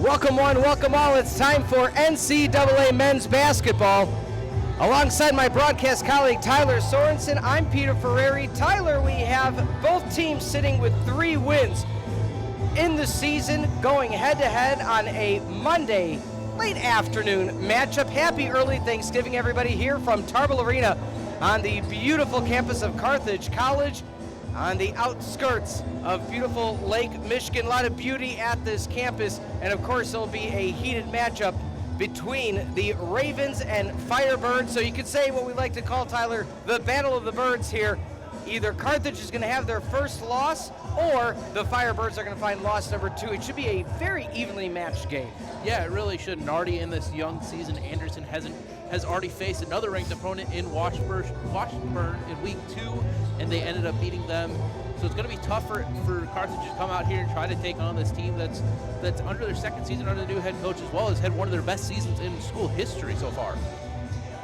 Welcome one, welcome all. It's time for NCAA men's basketball. Alongside my broadcast colleague Tylor Sorensen, I'm Peter Ferreri. Tylor, we have both teams sitting with 3 wins in the season, going head-to-head on a Monday late afternoon matchup. Happy early Thanksgiving, everybody, here from Tarble Arena on the beautiful campus of Carthage College, on the outskirts of beautiful Lake Michigan. A lot of beauty at this campus, and of course there'll be a heated matchup between the Ravens and Firebirds. So you could say what we like to call, Tylor, the Battle of the Birds here. Either Carthage is going to have their first loss, or the Firebirds are going to find loss number 2. It should be a very evenly matched game. Yeah, it really should. And already in this young season, Anderson has already faced another ranked opponent in Washburn in week 2, and they ended up beating them. So it's going to be tough for Carthage to come out here and try to take on this team that's under their second season under the new head coach, as well as had one of their best seasons in school history so far.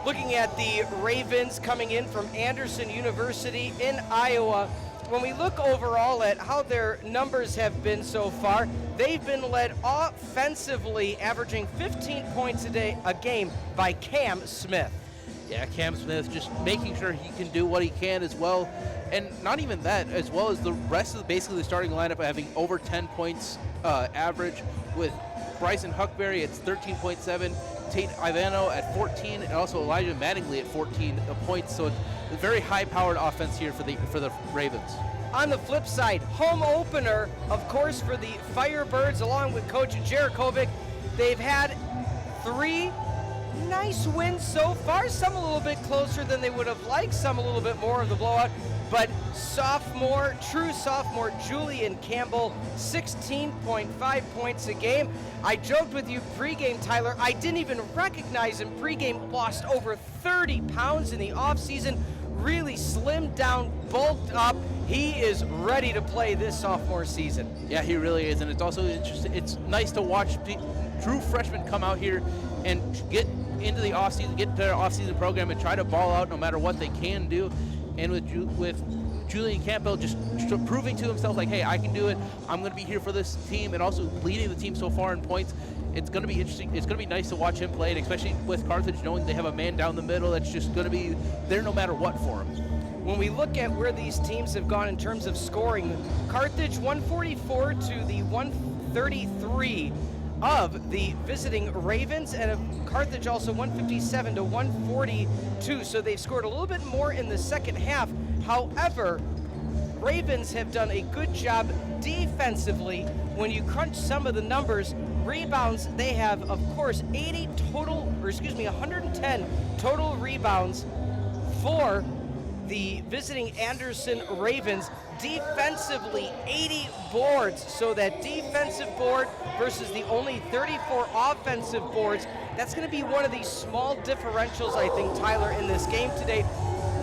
Looking at the Ravens coming in from Anderson University in Iowa, when we look overall at how their numbers have been so far, they've been led offensively, averaging 15 points a game by Cam Smith. Yeah, Cam Smith just making sure he can do what he can as well. And not even that, as well as the rest of basically the starting lineup having over 10 points average, with Bryson Huckberry at 13.7, Tate Ivano at 14, and also Elijah Mattingly at 14 points. So it's a very high-powered offense here for the Ravens. On the flip side, home opener, of course, for the Firebirds, along with Coach Jarakovic. They've had 3 nice wins so far, some a little bit closer than they would have liked, some a little bit more of the blowout. But true sophomore Julian Campbell, 16.5 points a game. I joked with you pregame, Tylor, I didn't even recognize him pregame. Lost over 30 pounds in the offseason, really slimmed down, bulked up. He is ready to play this sophomore season. Yeah, he really is, and it's also interesting. It's nice to watch true freshmen come out here and get into the offseason, get to their offseason program and try to ball out no matter what they can do. And with Julian Campbell just proving to himself, like, hey, I can do it. I'm going to be here for this team, and also leading the team so far in points. It's going to be interesting. It's going to be nice to watch him play, and especially with Carthage knowing they have a man down the middle that's just going to be there no matter what for him. When we look at where these teams have gone in terms of scoring, Carthage 144 to the 133 of the visiting Ravens, and Carthage also 157 to 142. So they've scored a little bit more in the second half. However, Ravens have done a good job defensively. When you crunch some of the numbers, rebounds, they have, of course, 110 total rebounds for the visiting Anderson Ravens. Defensively, 80 boards. So that defensive board versus the only 34 offensive boards, that's going to be one of these small differentials, I think, Tylor, in this game today.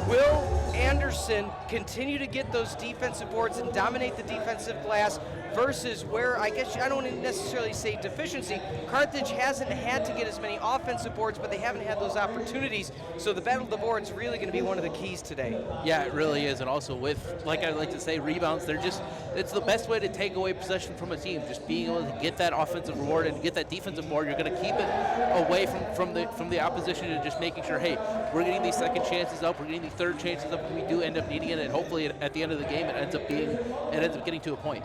Will Anderson continue to get those defensive boards and dominate the defensive glass versus where, I guess, I don't necessarily say deficiency, Carthage hasn't had to get as many offensive boards, but they haven't had those opportunities. So the battle of the boards is really going to be one of the keys today. Yeah, it really is. And also with, like I like to say, rebounds, it's the best way to take away possession from a team. Just being able to get that offensive reward and get that defensive board, you're going to keep it away from the opposition, and just making sure, hey, we're getting these second chances up, we're getting these third chances up, and we do end up needing it, and hopefully at the end of the game it ends up getting to a point.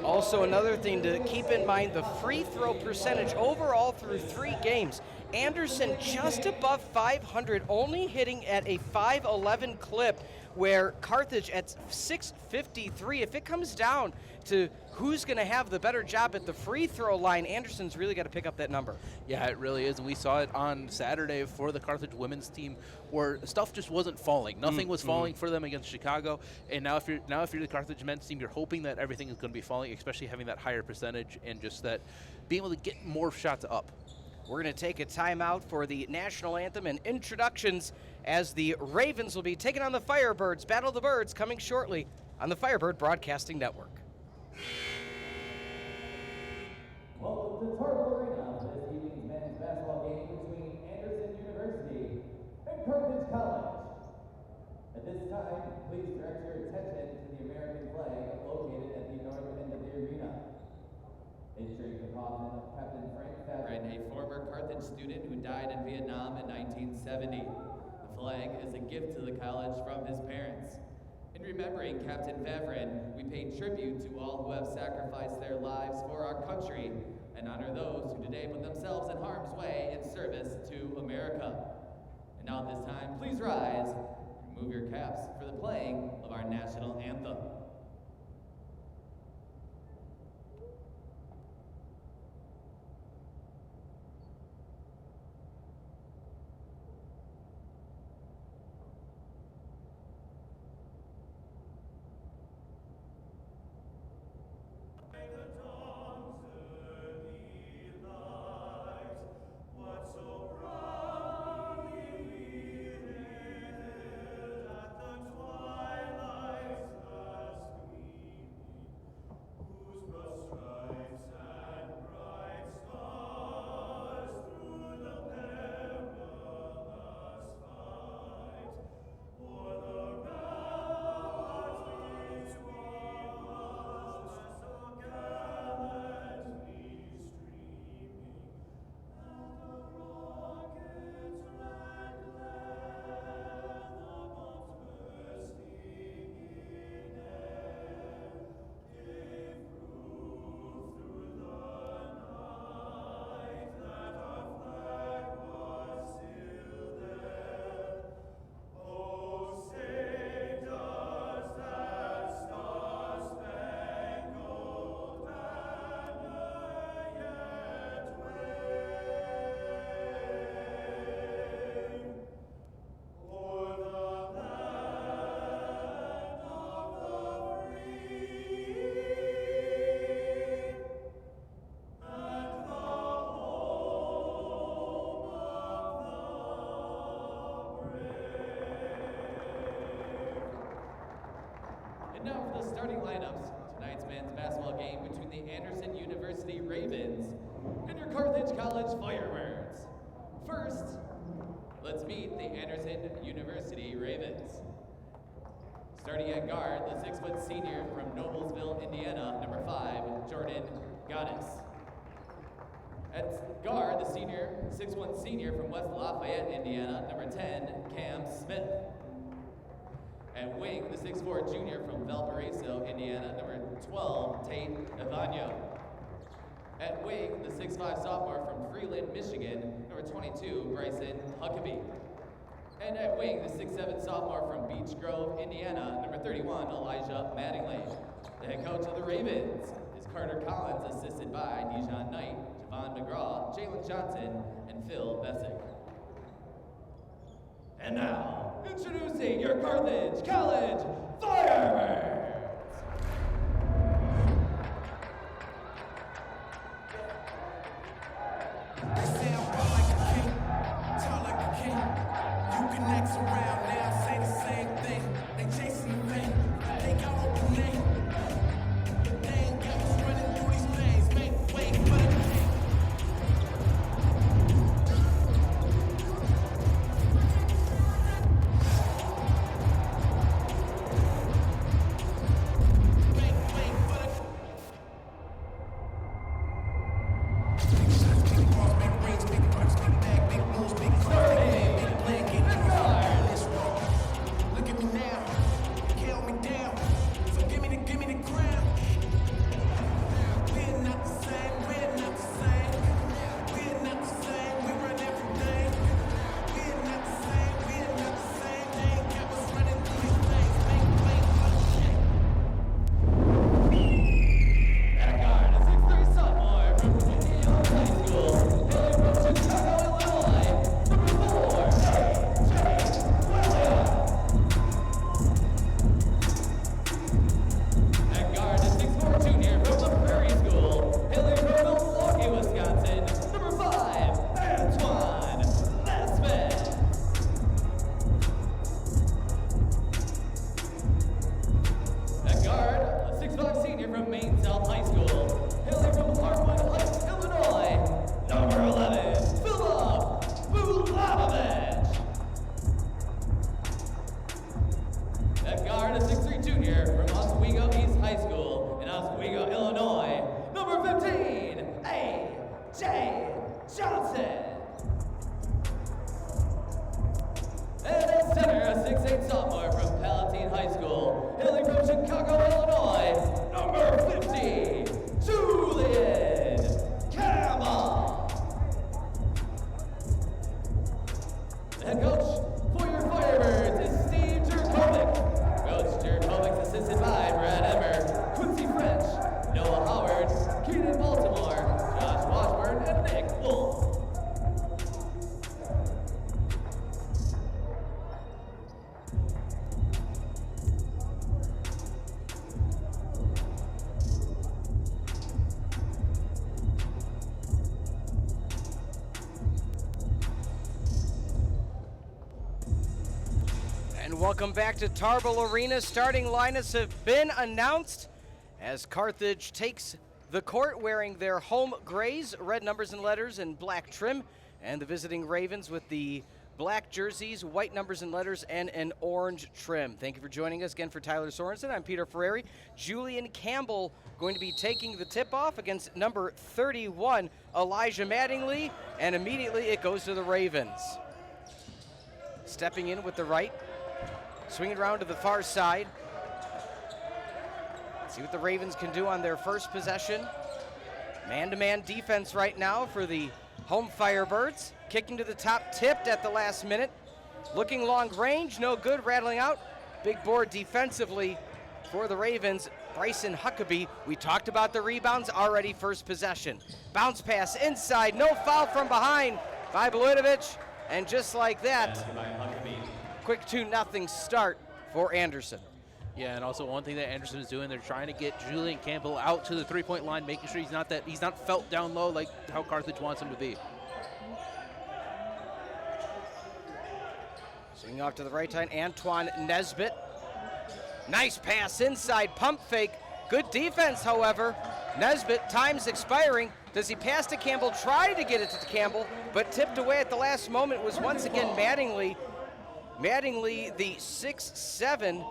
Also, another thing to keep in mind, the free throw percentage overall through 3 games. Anderson just above 500, only hitting at a 511 clip, where Carthage at 653. If it comes down to who's going to have the better job at the free throw line, Anderson's really got to pick up that number. Yeah, it really is. And we saw it on Saturday for the Carthage women's team, where stuff just wasn't falling. Nothing was falling for them against Chicago. And now if you're the Carthage men's team, you're hoping that everything is going to be falling, especially having that higher percentage and just that being able to get more shots up. We're going to take a timeout for the national anthem and introductions, as the Ravens will be taking on the Firebirds. Battle of the Birds coming shortly on the Firebird Broadcasting Network. Welcome to Tarble Arena for this evening's men's basketball game between Anderson University and Carthage College. At this time, please direct your attention to the American flag located at the north end of the arena. Ensure you can call in Captain Frank Carthage student who died in Vietnam in 1970. The flag is a gift to the college from his parents. In remembering Captain Vavrin, we pay tribute to all who have sacrificed their lives for our country and honor those who today put themselves in harm's way in service to America. And now at this time, please rise and remove your caps for the playing of our national anthem. Now for the starting lineups, tonight's men's basketball game between the Anderson University Ravens and your Carthage College Firebirds. First, let's meet the Anderson University Ravens. Starting at guard, the 6-foot senior from Noblesville, Indiana, number 5, Jordan Gaddis. At guard, the 6'1" senior from West Lafayette, Indiana, number 10, Cam Smith. At wing, the 6'4" junior from Valparaiso, Indiana, number 12, Tate Evano. At wing, the 6'5" sophomore from Freeland, Michigan, number 22, Bryson Huckabee. And at wing, the 6'7" sophomore from Beech Grove, Indiana, number 31, Elijah Mattingly. The head coach of the Ravens is Carter Collins, assisted by Dijon Knight, Javon McGraw, Jalen Johnson, and Phil Bessick. And now, introducing your Carthage College Firebirds! They say I'm raw like a king, tall like a king. You can X around now, say the same thing. They chasing the fame, they got open name. They ain't got us running through these lanes, make way for the king. Welcome back to Tarble Arena. Starting lineups have been announced as Carthage takes the court wearing their home grays, red numbers and letters, and black trim, and the visiting Ravens with the black jerseys, white numbers and letters, and an orange trim. Thank you for joining us again for Tylor Sorensen. I'm Peter Ferreri. Julian Campbell going to be taking the tip-off against number 31, Elijah Mattingly, and immediately it goes to the Ravens. Stepping in with the right, swinging around to the far side. See what the Ravens can do on their first possession. Man-to-man defense right now for the home Firebirds. Kicking to the top, tipped at the last minute. Looking long range, no good, rattling out. Big board defensively for the Ravens. Bryson Huckabee, we talked about the rebounds already, first possession. Bounce pass inside, no foul from behind by Bludevich. And just like that, quick 2-0 start for Anderson. Yeah, and also one thing that Anderson is doing, they're trying to get Julian Campbell out to the three-point line, making sure he's not felt down low like how Carthage wants him to be. Swinging off to the right side, Antoine Nesbitt. Nice pass inside, pump fake. Good defense, however. Nesbitt, time's expiring. Does he pass to Campbell? Tried to get it to Campbell, but tipped away at the last moment was once again Mattingly. Mattingly, the 6'7"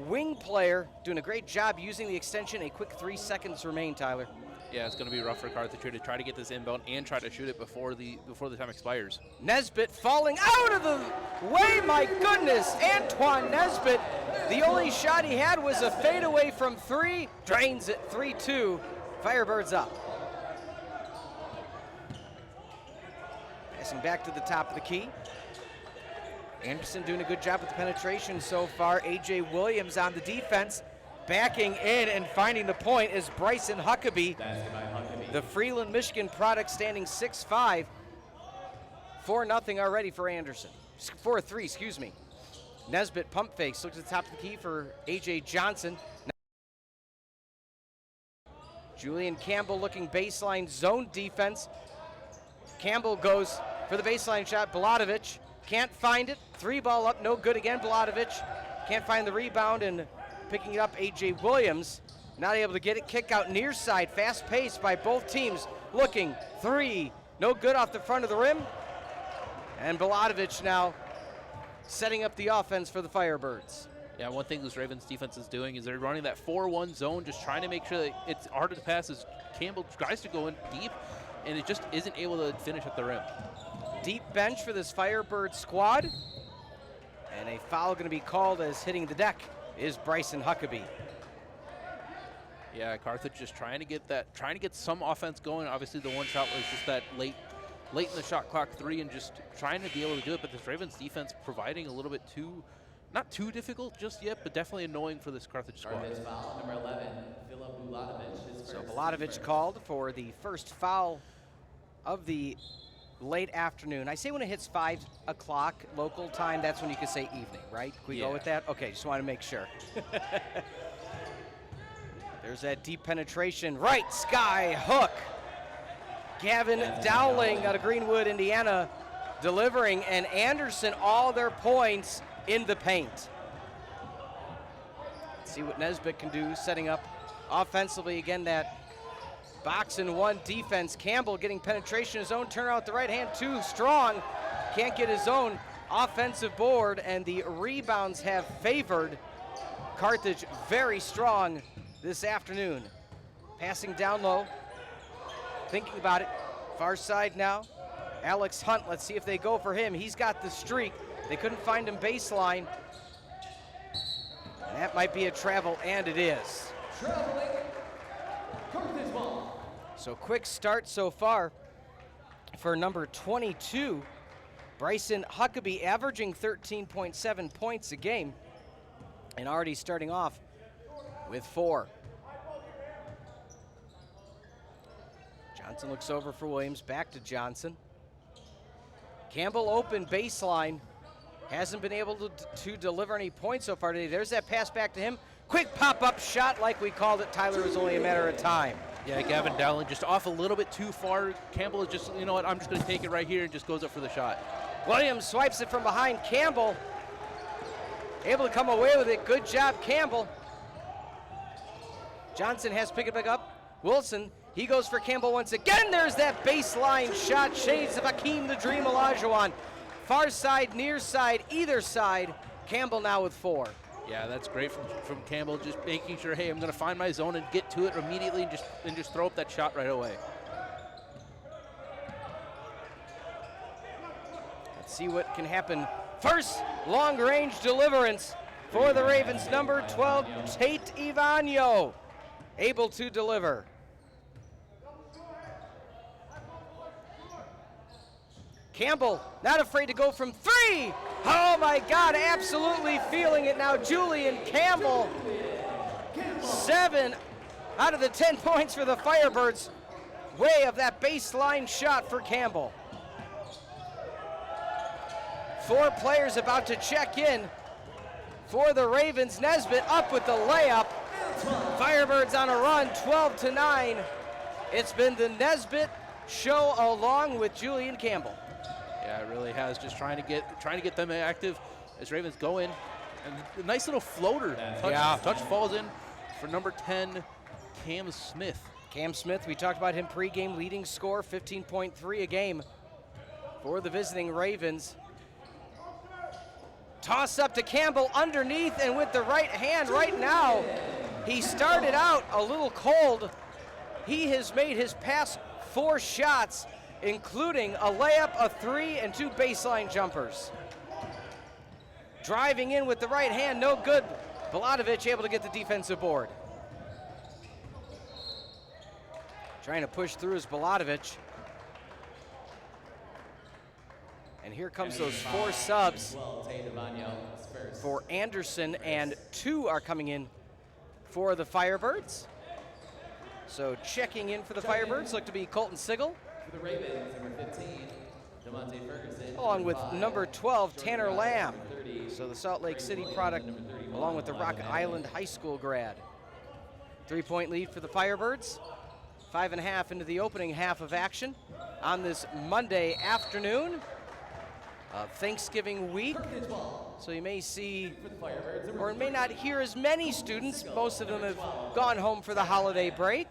wing player, doing a great job using the extension. A quick 3 seconds remain, Tyler. Yeah, it's going to be rough for Carthage here to try to get this inbound and try to shoot it before the time expires. Nesbitt falling out of the way, my goodness. Antoine Nesbitt, the only shot he had was a fadeaway from three. Drains it, 3-2. Firebirds up. Passing back to the top of the key. Anderson doing a good job with the penetration so far. A.J. Williams on the defense. Backing in and finding the point is Bryson Huckabee. The Freeland, Michigan product standing 6'5". 4-0 already for Anderson. 4-3, excuse me. Nesbitt pump fakes. Looks at the top of the key for A.J. Johnson. Julian Campbell looking baseline zone defense. Campbell goes for the baseline shot. Bludevich can't find it. 3-ball up, no good again. Bludevich can't find the rebound, and picking it up, A.J. Williams. Not able to get it. Kick out near side. Fast pace by both teams. Looking. 3. No good off the front of the rim. And Bludevich now setting up the offense for the Firebirds. Yeah, one thing this Ravens defense is doing is they're running that 4-1 zone, just trying to make sure that it's harder to pass as Campbell tries to go in deep, and it just isn't able to finish at the rim. Deep bench for this Firebird squad. And a foul going to be called as hitting the deck is Bryson Huckabee. Yeah, Carthage just trying to get some offense going. Obviously, the one shot was just that late in the shot clock 3, and just trying to be able to do it. But this Ravens defense providing a little bit not too difficult just yet, but definitely annoying for this Carthage squad. Carthage foul, number 11, Philip Bludevich. So Bludevich called for the first foul of the late afternoon. I say when it hits 5 o'clock local time, that's when you can say evening, right? Can we go with that? Okay, just want to make sure. There's that deep penetration. Right sky hook. Gavin Dowling out of Greenwood, Indiana, delivering, and Anderson all their points in the paint. Let's see what Nesbitt can do, setting up offensively. Again, that box and one defense. Campbell getting penetration in his own, turn out the right hand, too strong. Can't get his own offensive board, and the rebounds have favored Carthage. Very strong this afternoon. Passing down low, thinking about it. Far side now, Alex Hunt. Let's see if they go for him. He's got the streak. They couldn't find him baseline. And that might be a travel, and it is. Traveling, Carthage ball. So quick start so far for number 22, Bryson Huckabee, averaging 13.7 points a game and already starting off with 4. Johnson looks over for Williams, back to Johnson. Campbell open baseline, hasn't been able to deliver any points so far today. There's that pass back to him. Quick pop-up shot like we called it, Tyler. It was only a matter of time. Yeah, Gavin Dowling just off a little bit too far. Campbell is just, you know what, I'm just going to take it right here, and just goes up for the shot. Williams swipes it from behind. Campbell able to come away with it. Good job, Campbell. Johnson has to pick it back up. Wilson, he goes for Campbell once again. There's that baseline shot. Shades of Hakeem the Dream Olajuwon. Far side, near side, either side. Campbell now with 4. Yeah, that's great from Campbell, just making sure, hey, I'm going to find my zone and get to it immediately and just throw up that shot right away. Let's see what can happen. First long-range deliverance for the Ravens, number 12, Tate Ivanyo, able to deliver. Campbell, not afraid to go from 3. Oh my God, absolutely feeling it now. Julian Campbell, 7 out of the 10 points for the Firebirds. Way of that baseline shot for Campbell. 4 players about to check in for the Ravens. Nesbitt up with the layup. Firebirds on a run, 12-9. It's been the Nesbitt show along with Julian Campbell. Yeah, it really has. Just trying to get them active as Ravens go in. And a nice little floater. Touch falls in for number 10, Cam Smith. Cam Smith, we talked about him pregame, leading scorer, 15.3 a game for the visiting Ravens. Toss up to Campbell underneath, and with the right hand right now, he started out a little cold. He has made his past 4 shots, including a layup, a 3, and 2 baseline jumpers. Driving in with the right hand, no good. Baladovic able to get the defensive board. Trying to push through is Baladovic. And here comes those 4 subs for Anderson, and 2 are coming in for the Firebirds. So checking in for the Firebirds look to be Colton Sigel. For the Ravens, number 15, DeMonte Ferguson. Along with number 12, Tanner Lamb. So the Salt Lake City product, along with the Rock Island High School grad. 3-point lead for the Firebirds. 5.5 into the opening half of action on this Monday afternoon of Thanksgiving week. So you may see, or may not hear as many students. Most of them have gone home for the holiday break.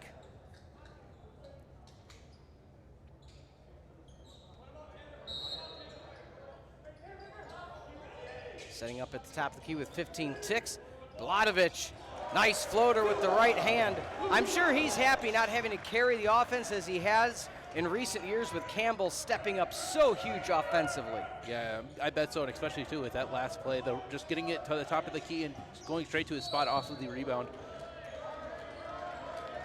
Setting up at the top of the key with 15 ticks. Baladovic, nice floater with the right hand. I'm sure he's happy not having to carry the offense as he has in recent years, with Campbell stepping up so huge offensively. Yeah, I bet so, and especially too with that last play, just getting it to the top of the key and going straight to his spot off of the rebound.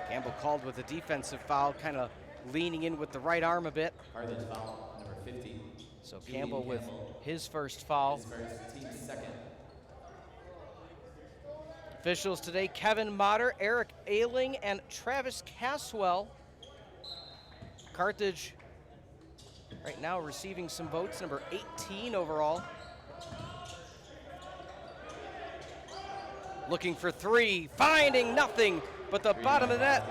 Campbell called with a defensive foul, kind of leaning in with the right arm a bit. Carthage foul, number 50. So Campbell with his first foul. His first, team's second. Officials today, Kevin Motter, Eric Ailing, and Travis Caswell. Carthage right now receiving some votes, number 18 overall. Looking for 3, finding nothing but the bottom of the net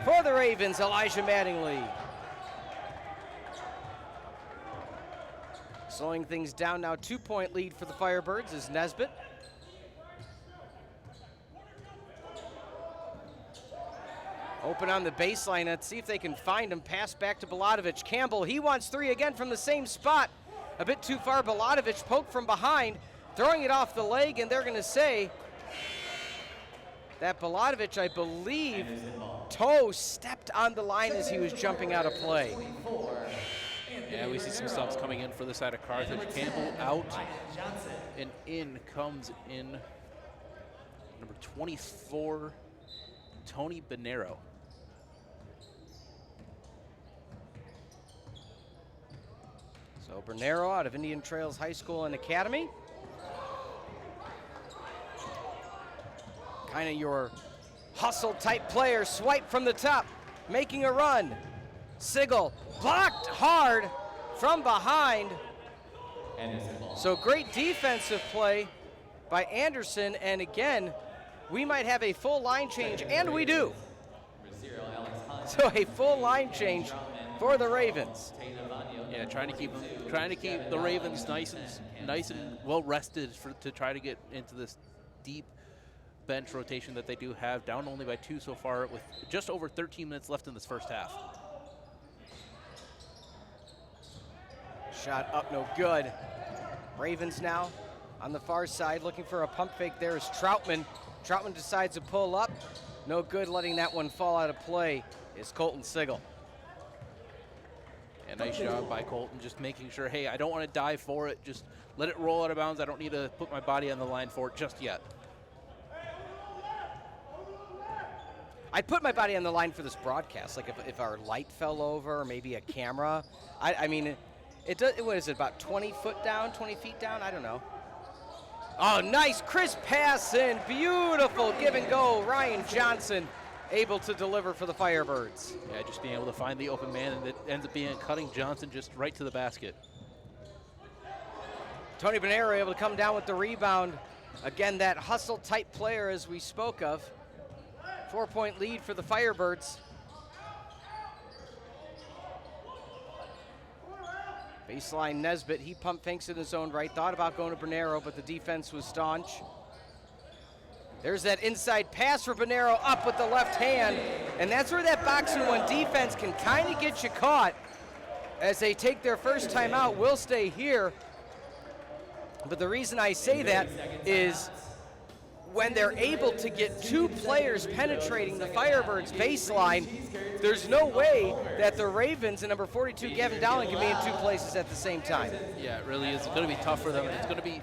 for the Ravens, Elijah Mattingly. Slowing things down now, 2-point lead for the Firebirds is Nesbitt. Open on the baseline. Let's see if they can find him. Pass back to Baladovic. Campbell, he wants 3 again from the same spot. A bit too far. Baladovic poke from behind, throwing it off the leg, and they're going to say that Baladovic, I believe, toe stepped on the line as he was jumping out of play. Yeah, we see some subs coming in for the side of Carthage. Campbell out, and in comes in number 24, Tony Bonero. So Bernero out of Indian Trails High School and Academy. Kind of your hustle type player, swipe from the top, making a run. Sigel blocked hard from behind. So great defensive play by Anderson, and again, we might have a full line change, and we do. So a full line change for the Ravens. Yeah, trying to keep the Ravens nice and well rested to try to get into this deep bench rotation that they do have. Down only by 2 so far with just over 13 minutes left in this first half. Shot up, no good. Ravens now on the far side looking for a pump fake. There is Troutman. Troutman decides to pull up. No good, letting that one fall out of play is Colton Sigel. Yeah, nice job by Colton, just making sure, hey, I don't want to dive for it. Just let it roll out of bounds. I don't need to put my body on the line for it just yet. I'd put my body on the line for this broadcast, like if our light fell over or maybe a camera. I mean, it does, what is it, about 20 feet down? I don't know. Oh, nice crisp pass in. Beautiful give and go. Ryan Johnson able to deliver for the Firebirds. Yeah, just being able to find the open man, and it ends up being cutting Johnson just right to the basket. Tony Bonero able to come down with the rebound. Again, that hustle type player as we spoke of. 4-point lead for the Firebirds. Baseline Nesbitt, he pump fakes in his own right. Thought about going to Bonero, but the defense was staunch. There's that inside pass for Bonero up with the left hand. And that's where that boxing one defense can kind of get you caught as they take their first time out. Will stay here. But the reason I say that is when they're able to get 2 players penetrating the Firebirds baseline, there's no way that the Ravens and number 42 Gavin Dowling can be in 2 places at the same time. Yeah, it really is. It's going to be tough for them, and that's going to be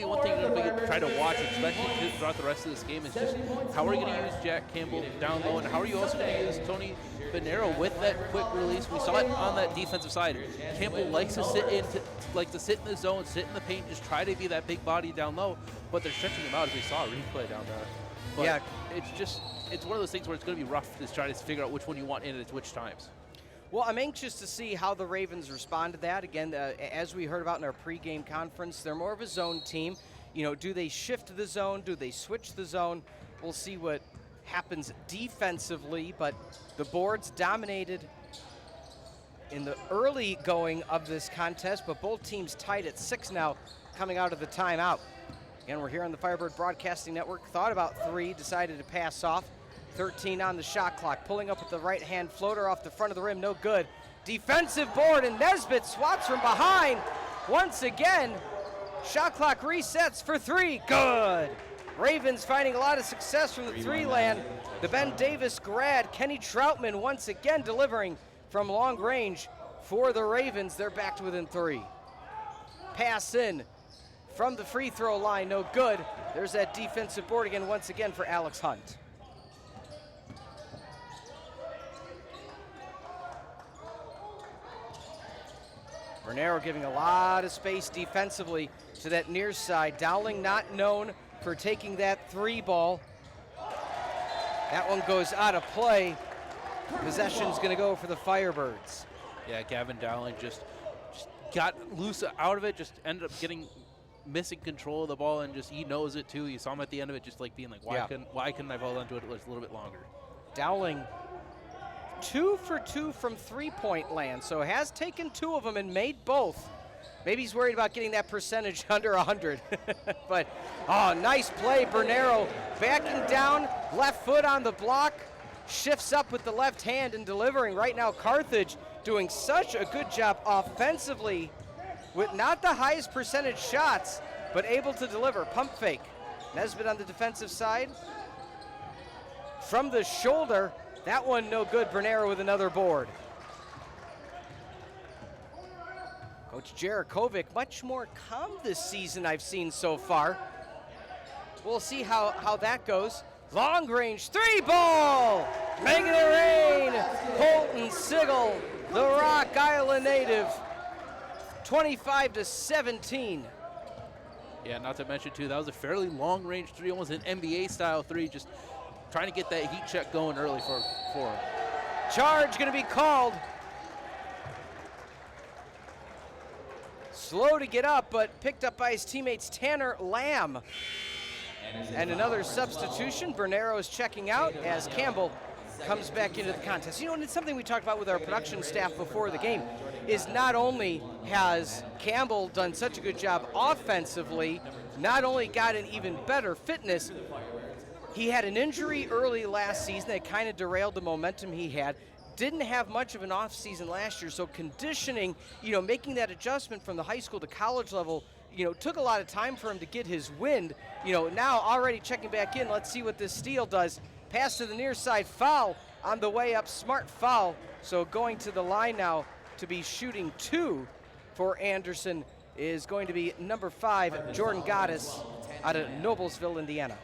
one thing you're going to try to watch, especially throughout the rest of this game. Is just how are you going to use Jack Campbell down low, and how are you also going to use Tony Bonero with that quick release? We saw it on that defensive side. Campbell likes to sit in the zone, sit in the paint, just try to be that big body down low. But they're stretching him out, as we saw a replay down there. But yeah, it's one of those things where it's going to be rough to try to figure out which one you want in at which times. Well, I'm anxious to see how the Ravens respond to that. Again, as we heard about in our pregame conference, they're more of a zone team. You know, do they shift the zone? Do they switch the zone? We'll see what happens defensively, but the boards dominated in the early going of this contest, but both teams tied at 6 now coming out of the timeout. Again, we're here on the Firebird Broadcasting Network. Thought about 3, decided to pass off. 13 on the shot clock. Pulling up with the right-hand floater off the front of the rim, no good. Defensive board, and Nesbitt swats from behind. Once again, shot clock resets for 3, good. Ravens finding a lot of success from the 3 land. The Ben Davis grad, Kenny Troutman, once again delivering from long range for the Ravens. They're back to within 3. Pass in from the free throw line, no good. There's that defensive board again, once again for Alex Hunt. Bonero giving a lot of space defensively to that near side. Dowling not known for taking that 3 ball. That one goes out of play. Possession's going to go for the Firebirds. Yeah, Gavin Dowling just got loose out of it, just ended up missing control of the ball, and just he knows it too. You saw him at the end of it just like being like, why couldn't I hold on to it a little bit longer? Dowling 2 for 2 from 3-point land, so has taken 2 of them and made both. Maybe he's worried about getting that percentage under 100. But, oh, nice play. Bonero backing down, left foot on the block, shifts up with the left hand and delivering. Right now, Carthage doing such a good job offensively with not the highest percentage shots, but able to deliver. Pump fake. Nesbitt on the defensive side. From the shoulder, that one no good. Bonero with another board. Coach Jarakovic, much more calm this season I've seen so far. We'll see how that goes. Long range 3 ball, making it rain. Colton Sigel, the Rock Island native, 25-17. Yeah, not to mention too, that was a fairly long range 3, almost an NBA style 3, just trying to get that heat check going early for him. Charge going to be called. Slow to get up, but picked up by his teammates Tanner Lamb. And another substitution. Bonero is checking out as Campbell comes back into the contest. You know, and it's something we talked about with our production staff before the game, is not only has Campbell done such a good job offensively, not only got an even better fitness, he had an injury early last season that kind of derailed the momentum he had. Didn't have much of an off season last year, so conditioning, you know, making that adjustment from the high school to college level, you know, took a lot of time for him to get his wind. You know, now already checking back in, let's see what this steal does. Pass to the near side, foul on the way up, smart foul. So going to the line now to be shooting 2 for Anderson is going to be number 5, Jordan Goddess out of Noblesville, Indiana.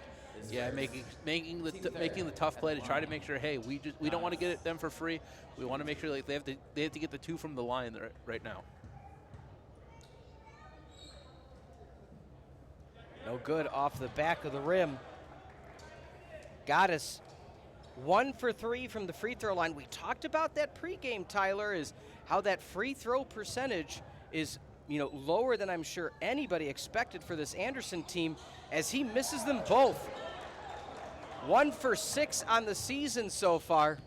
Yeah, making the tough play to try to make sure, hey, we don't want to get it them for free. We want to make sure like they have to get the 2 from the line right now. No good off the back of the rim. Goddess 1 for 3 from the free throw line. We talked about that pregame, Tyler, is how that free throw percentage is, you know, lower than I'm sure anybody expected for this Anderson team, as he misses them both. 1 for 6 on the season so far.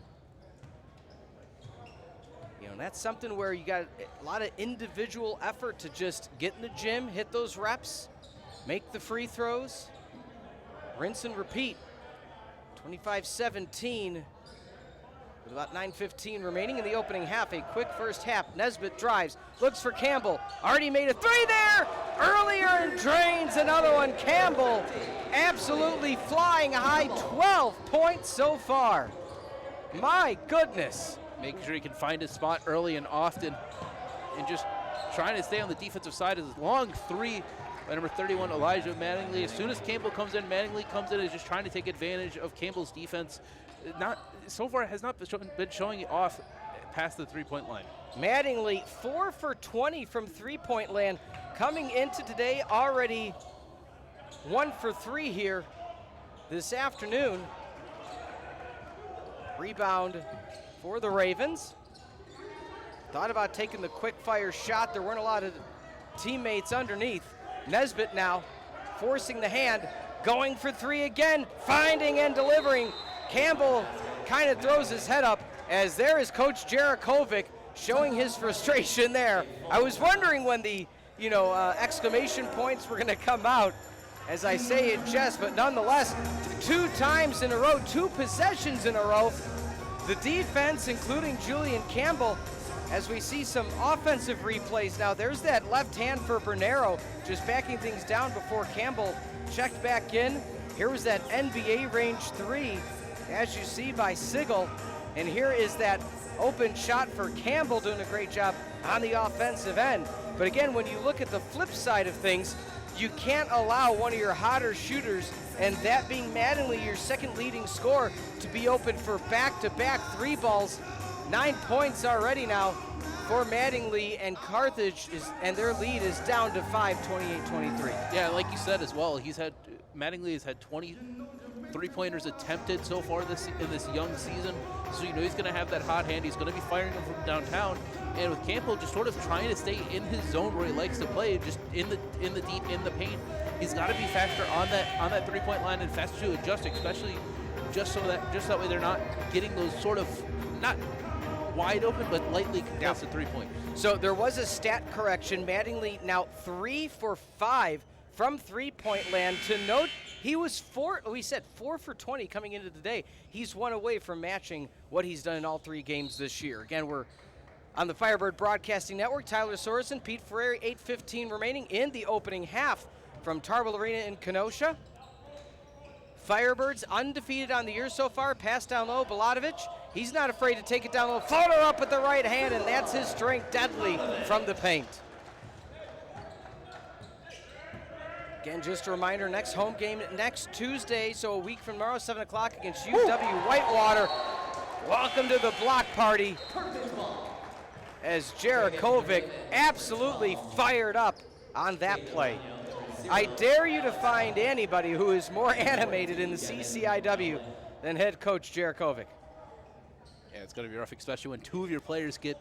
You know, that's something where you got a lot of individual effort to just get in the gym, hit those reps, make the free throws, rinse and repeat. 25-17 with about 9:15 remaining in the opening half. A quick first half. Nesbitt drives, looks for Campbell. Already made a 3 there earlier and drains another one. Campbell absolutely flying high, 12 points so far. My goodness. Making sure he can find his spot early and often, and just trying to stay on the defensive side. Is long 3 by number 31, Elijah Mattingly. As soon as Campbell comes in, Mattingly comes in and is just trying to take advantage of Campbell's defense. So far has not been showing it off past the 3-point line. Mattingly 4 for 20 from 3-point land. Coming into today already 1 for 3 here this afternoon. Rebound for the Ravens. Thought about taking the quick fire shot. There weren't a lot of teammates underneath. Nesbitt now forcing the hand, going for 3 again, finding and delivering. Campbell kind of throws his head up, as there is Coach Jarakovic showing his frustration there. I was wondering when the, you know, exclamation points were going to come out, as I say in jest, but nonetheless, 2 times in a row, 2 possessions in a row. The defense, including Julian Campbell, as we see some offensive replays now. There's that left hand for Bernero, just backing things down before Campbell checked back in. Here was that NBA range 3, as you see by Sigel. And here is that open shot for Campbell, doing a great job on the offensive end. But again, when you look at the flip side of things, you can't allow one of your hotter shooters, and that being Mattingly, your second leading scorer, to be open for back-to-back 3 balls. 9 points already now for Mattingly, and Carthage and their lead is down to 5, 28-23. Yeah, like you said as well, Mattingly has had 20 3-pointers attempted so far in this young season. So you know he's going to have that hot hand. He's going to be firing them from downtown. And with Campbell just sort of trying to stay in his zone where he likes to play, just in the paint, he's got to be faster on that 3-point line and faster to adjust, especially just that way they're not getting those sort of not wide open but lightly contested 3-pointers. So there was a stat correction. Mattingly now 3 for 5 from 3-point land. To note, he was 4 for 20 coming into the day. He's 1 away from matching what he's done in all 3 games this year. Again, we're on the Firebird Broadcasting Network. Tyler Sorensen, Pete Ferreri, 8:15 remaining in the opening half from Tarble Arena in Kenosha. Firebirds undefeated on the year so far. Pass down low, Baladovic. He's not afraid to take it down low. Floater up with the right hand, and that's his strength, deadly from the paint. Again, just a reminder, next home game next Tuesday, so a week from tomorrow, 7 o'clock against UW Whitewater. Welcome to the block party, as Jarakovic absolutely fired up on that play. I dare you to find anybody who is more animated in the CCIW than head coach Jarakovic. Yeah, it's going to be rough, especially when 2 of your players get,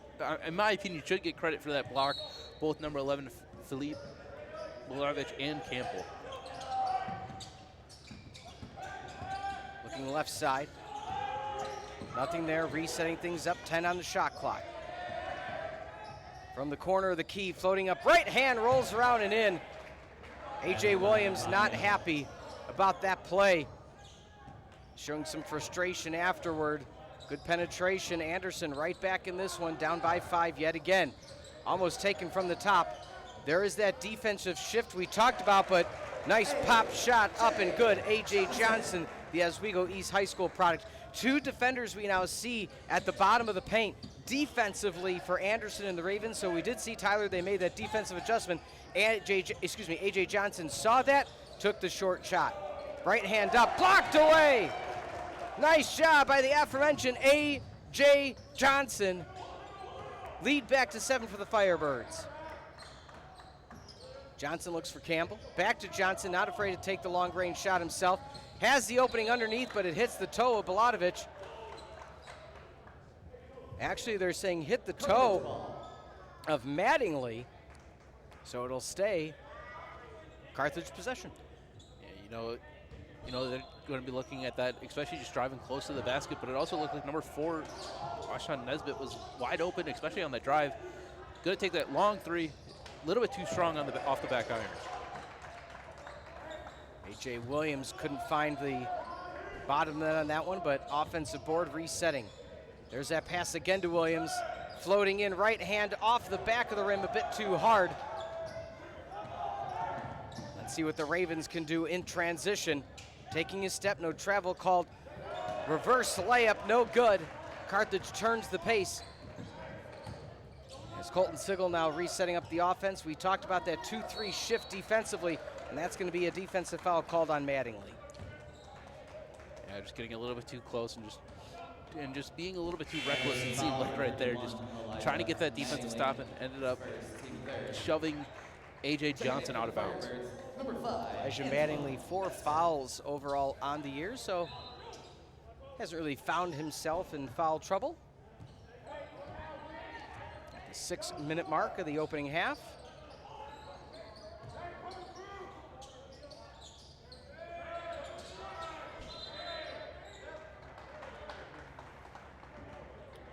in my opinion, should get credit for that block, both number 11, Philippe Baladovic, and Campbell. Looking left side. Nothing there, resetting things up, 10 on the shot clock. From the corner of the key, floating up, right hand rolls around and in. A.J. Williams not happy about that play. Showing some frustration afterward. Good penetration. Anderson right back in this one, down by 5 yet again. Almost taken from the top. There is that defensive shift we talked about, but nice pop shot up and good. A.J. Johnson, the Oswego East High School product. 2 defenders we now see at the bottom of the paint defensively for Anderson and the Ravens. So we did see Tylor, they made that defensive adjustment. A.J. Johnson saw that, took the short shot. Right hand up, blocked away. Nice job by the aforementioned A.J. Johnson. Lead back to 7 for the Firebirds. Johnson looks for Campbell. Back to Johnson, not afraid to take the long-range shot himself. Has the opening underneath, but it hits the toe of Baladovic. Actually, they're saying hit the toe of Mattingly, so it'll stay Carthage possession. Yeah, you know they're going to be looking at that, especially just driving close to the basket, but it also looked like number 4, Ashawn Nesbitt, was wide open, especially on that drive. Going to take that long 3, a little bit too strong on off the back iron. A.J. Williams couldn't find the bottom net on that one, but offensive board resetting. There's that pass again to Williams. Floating in, right hand off the back of the rim, a bit too hard. Let's see what the Ravens can do in transition. Taking a step, no travel called. Reverse layup, no good. Carthage turns the pace. As Colton Sigel now resetting up the offense. We talked about that 2-3 shift defensively, and that's going to be a defensive foul called on Mattingly. Yeah, just getting a little bit too close and just being a little bit too reckless, it seemed like right there, just trying to get that defensive stop, and ended up shoving A.J. Johnson out of bounds. Elijah Mattingly, 4 fouls overall on the year, so hasn't really found himself in foul trouble. At the 6-minute mark of the opening half.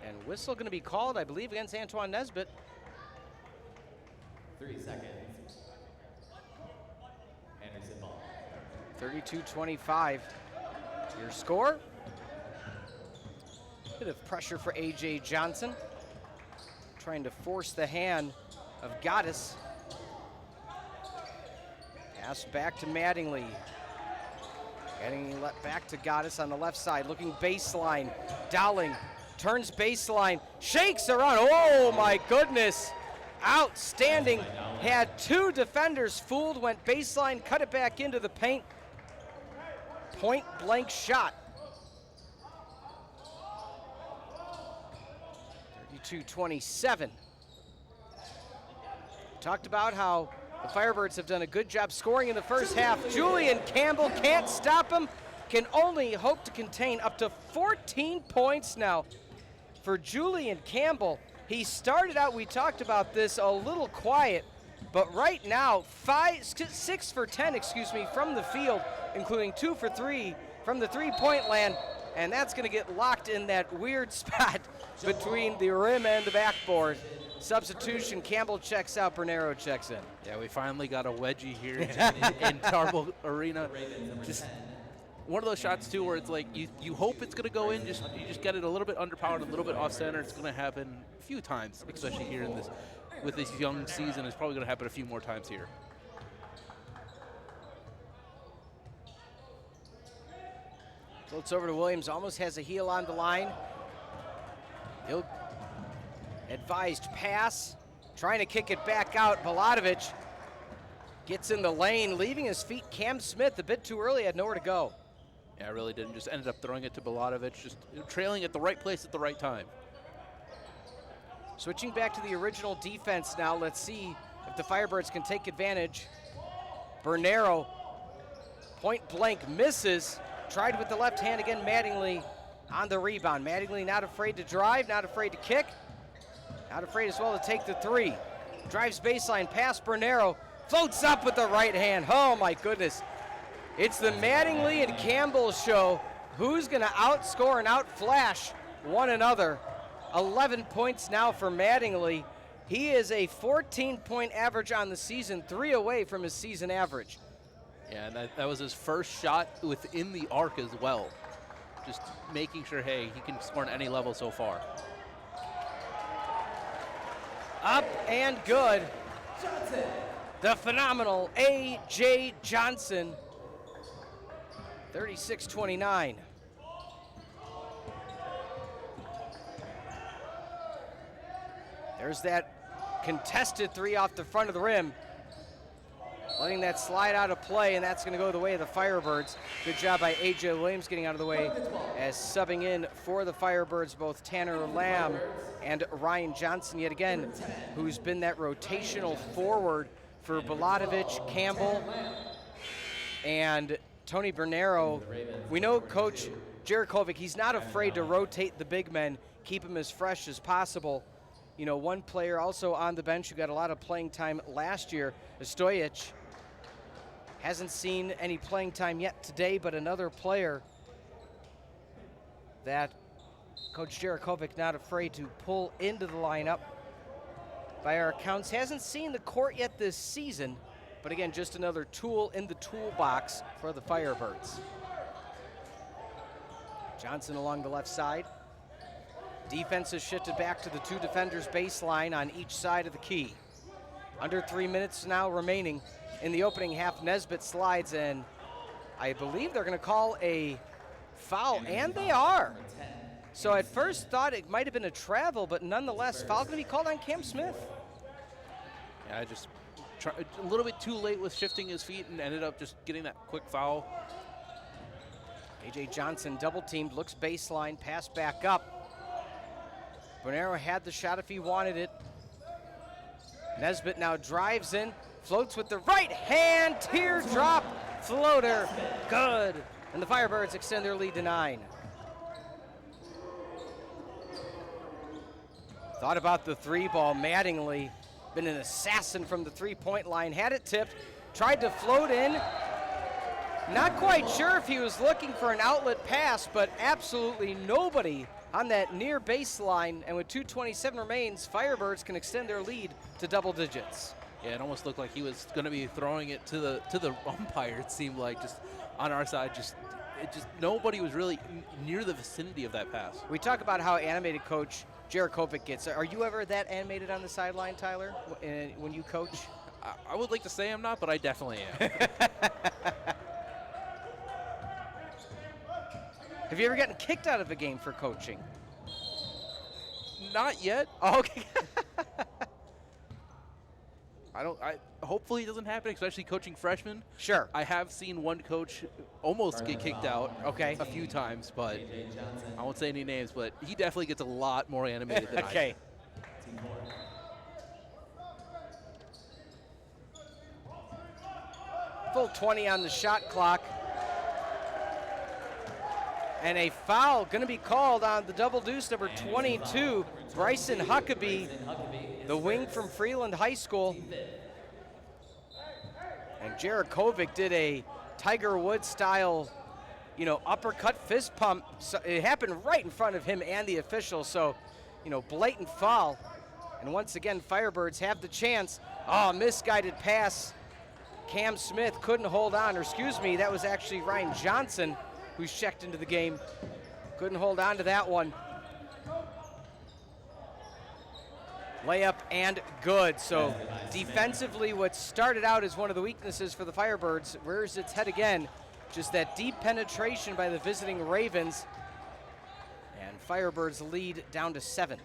And whistle going to be called, I believe, against Antoine Nesbitt. 3 seconds. Anderson ball. 32-25. Your score. Bit of pressure for A.J. Johnson. Trying to force the hand of Gaddis. Pass back to Mattingly. Getting back to Gaddis on the left side. Looking baseline. Dowling turns baseline. Shakes around. Oh my goodness. Outstanding. Had 2 defenders fooled. Went baseline. Cut it back into the paint. Point blank shot. 32-27. Talked about how the Firebirds have done a good job scoring in the first half. Julian Campbell can't stop him. Can only hope to contain up to 14 points now for Julian Campbell. He started out, we talked about this, a little quiet, but right now, 6 for 10, from the field, including 2 for 3 from the three-point land, and that's going to get locked in that weird spot between the rim and the backboard. Substitution, Campbell checks out, Bernero checks in. Yeah, we finally got a wedgie here in Tarble Arena. Just one of those shots, too, where it's like you hope it's going to go in, you just get it a little bit underpowered, a little bit off-center. It's going to happen a few times, especially here in this, with this young season. It's probably going to happen a few more times here. Floats over to Williams, almost has a heel on the line. He'll advised pass, trying to kick it back out. Baladovic gets in the lane, leaving his feet. Cam Smith a bit too early, had nowhere to go. Yeah, really didn't. Just ended up throwing it to Baladovic, just trailing at the right place at the right time. Switching back to the original defense now, let's see if the Firebirds can take advantage. Bernero, point blank, misses. Tried with the left hand again, Mattingly on the rebound. Mattingly not afraid to drive, not afraid to kick, not afraid as well to take the 3. Drives baseline, past Bernero, floats up with the right hand. Oh my goodness. It's the Mattingly and Campbell show. Who's gonna outscore and outflash one another. 11 points now for Mattingly. He is a 14-point average on the season, 3 away from his season average. Yeah, and that was his first shot within the arc as well. Just making sure, hey, he can score on any level so far. Up and good. The phenomenal A.J. Johnson, 36-29. There's that contested three off the front of the rim. Letting that slide out of play, and that's going to go the way of the Firebirds. Good job by A.J. Williams getting out of the way as subbing in for the Firebirds, both Tanner Lamb and Ryan Johnson yet again, who's been that rotational forward for Balatovich, Campbell, and Tony Bernero. We know Coach Jarakovic, he's not afraid to rotate the big men, keep them as fresh as possible. You know, one player also on the bench who got a lot of playing time last year, Stojic, hasn't seen any playing time yet today, but another player that Coach Jarakovic not afraid to pull into the lineup. By our accounts, hasn't seen the court yet this season, but again, just another tool in the toolbox for the Firebirds. Johnson along the left side. Defense has shifted back to the two defenders baseline on each side of the key. Under 3 minutes now remaining in the opening half. Nesbitt slides, and I believe they're going to call a foul, and they are. So at first thought it might have been a travel, but nonetheless, foul going to be called on Cam Smith. Yeah, I just a little bit too late with shifting his feet and ended up just getting that quick foul. A.J. Johnson double teamed, looks baseline, pass back up. Bernero had the shot if he wanted it. Nesbitt now drives in, floats with the right hand, teardrop floater, good. And the Firebirds extend their lead to 9. Thought about the three ball. Mattingly, been an assassin from the three-point line, had it tipped, tried to float in. Not quite sure if he was looking for an outlet pass, but absolutely nobody on that near baseline, and with 2:27 remains, Firebirds can extend their lead to double digits. Yeah, it almost looked like he was going to be throwing it to the umpire. It seemed like just on our side, just nobody was really near the vicinity of that pass. We talk about how animated Coach Jarakovic gets. Are you ever that animated on the sideline, Tyler, when you coach? I would like to say I'm not, but I definitely am. Have you ever gotten kicked out of a game for coaching? Not yet. Oh, okay. Hopefully it doesn't happen, especially coaching freshmen. Sure. I have seen one coach almost get kicked out a few times, but I won't say any names, but he definitely gets a lot more animated than okay. Full 20 on the shot clock. And a foul going to be called on the double deuce, number 22, Bryson Huckabee, the wing from Freeland High School. And Jarakovic did a Tiger Woods style, uppercut fist pump. So it happened right in front of him and the official, so, blatant foul. And once again, Firebirds have the chance. Oh, misguided pass. Cam Smith couldn't hold on, or excuse me, that was actually Ryan Johnson who's checked into the game. Couldn't hold on to that one. Layup and good. So defensively, what started out as one of the weaknesses for the Firebirds rears its head again. Just that deep penetration by the visiting Ravens. And Firebirds lead down to 7.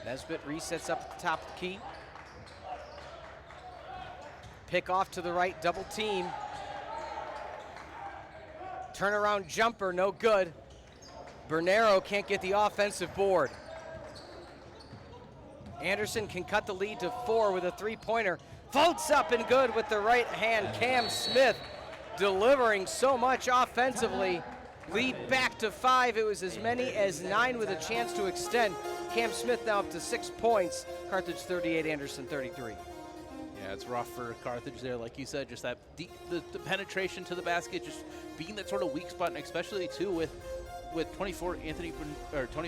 Nesbitt resets up at the top of the key. Pick off to the right, double team. Turnaround jumper, no good. Bernero can't get the offensive board. Anderson can cut the lead to 4 with a three-pointer. Floats up and good with the right hand. Cam Smith delivering so much offensively. Lead back to 5. It was as many as 9 with a chance to extend. Cam Smith now up to 6 points. Carthage 38, Anderson 33. Yeah, Yeah, it's rough for Carthage there, like you said, just that the penetration to the basket, just being that sort of weak spot, and especially too with 24 Tony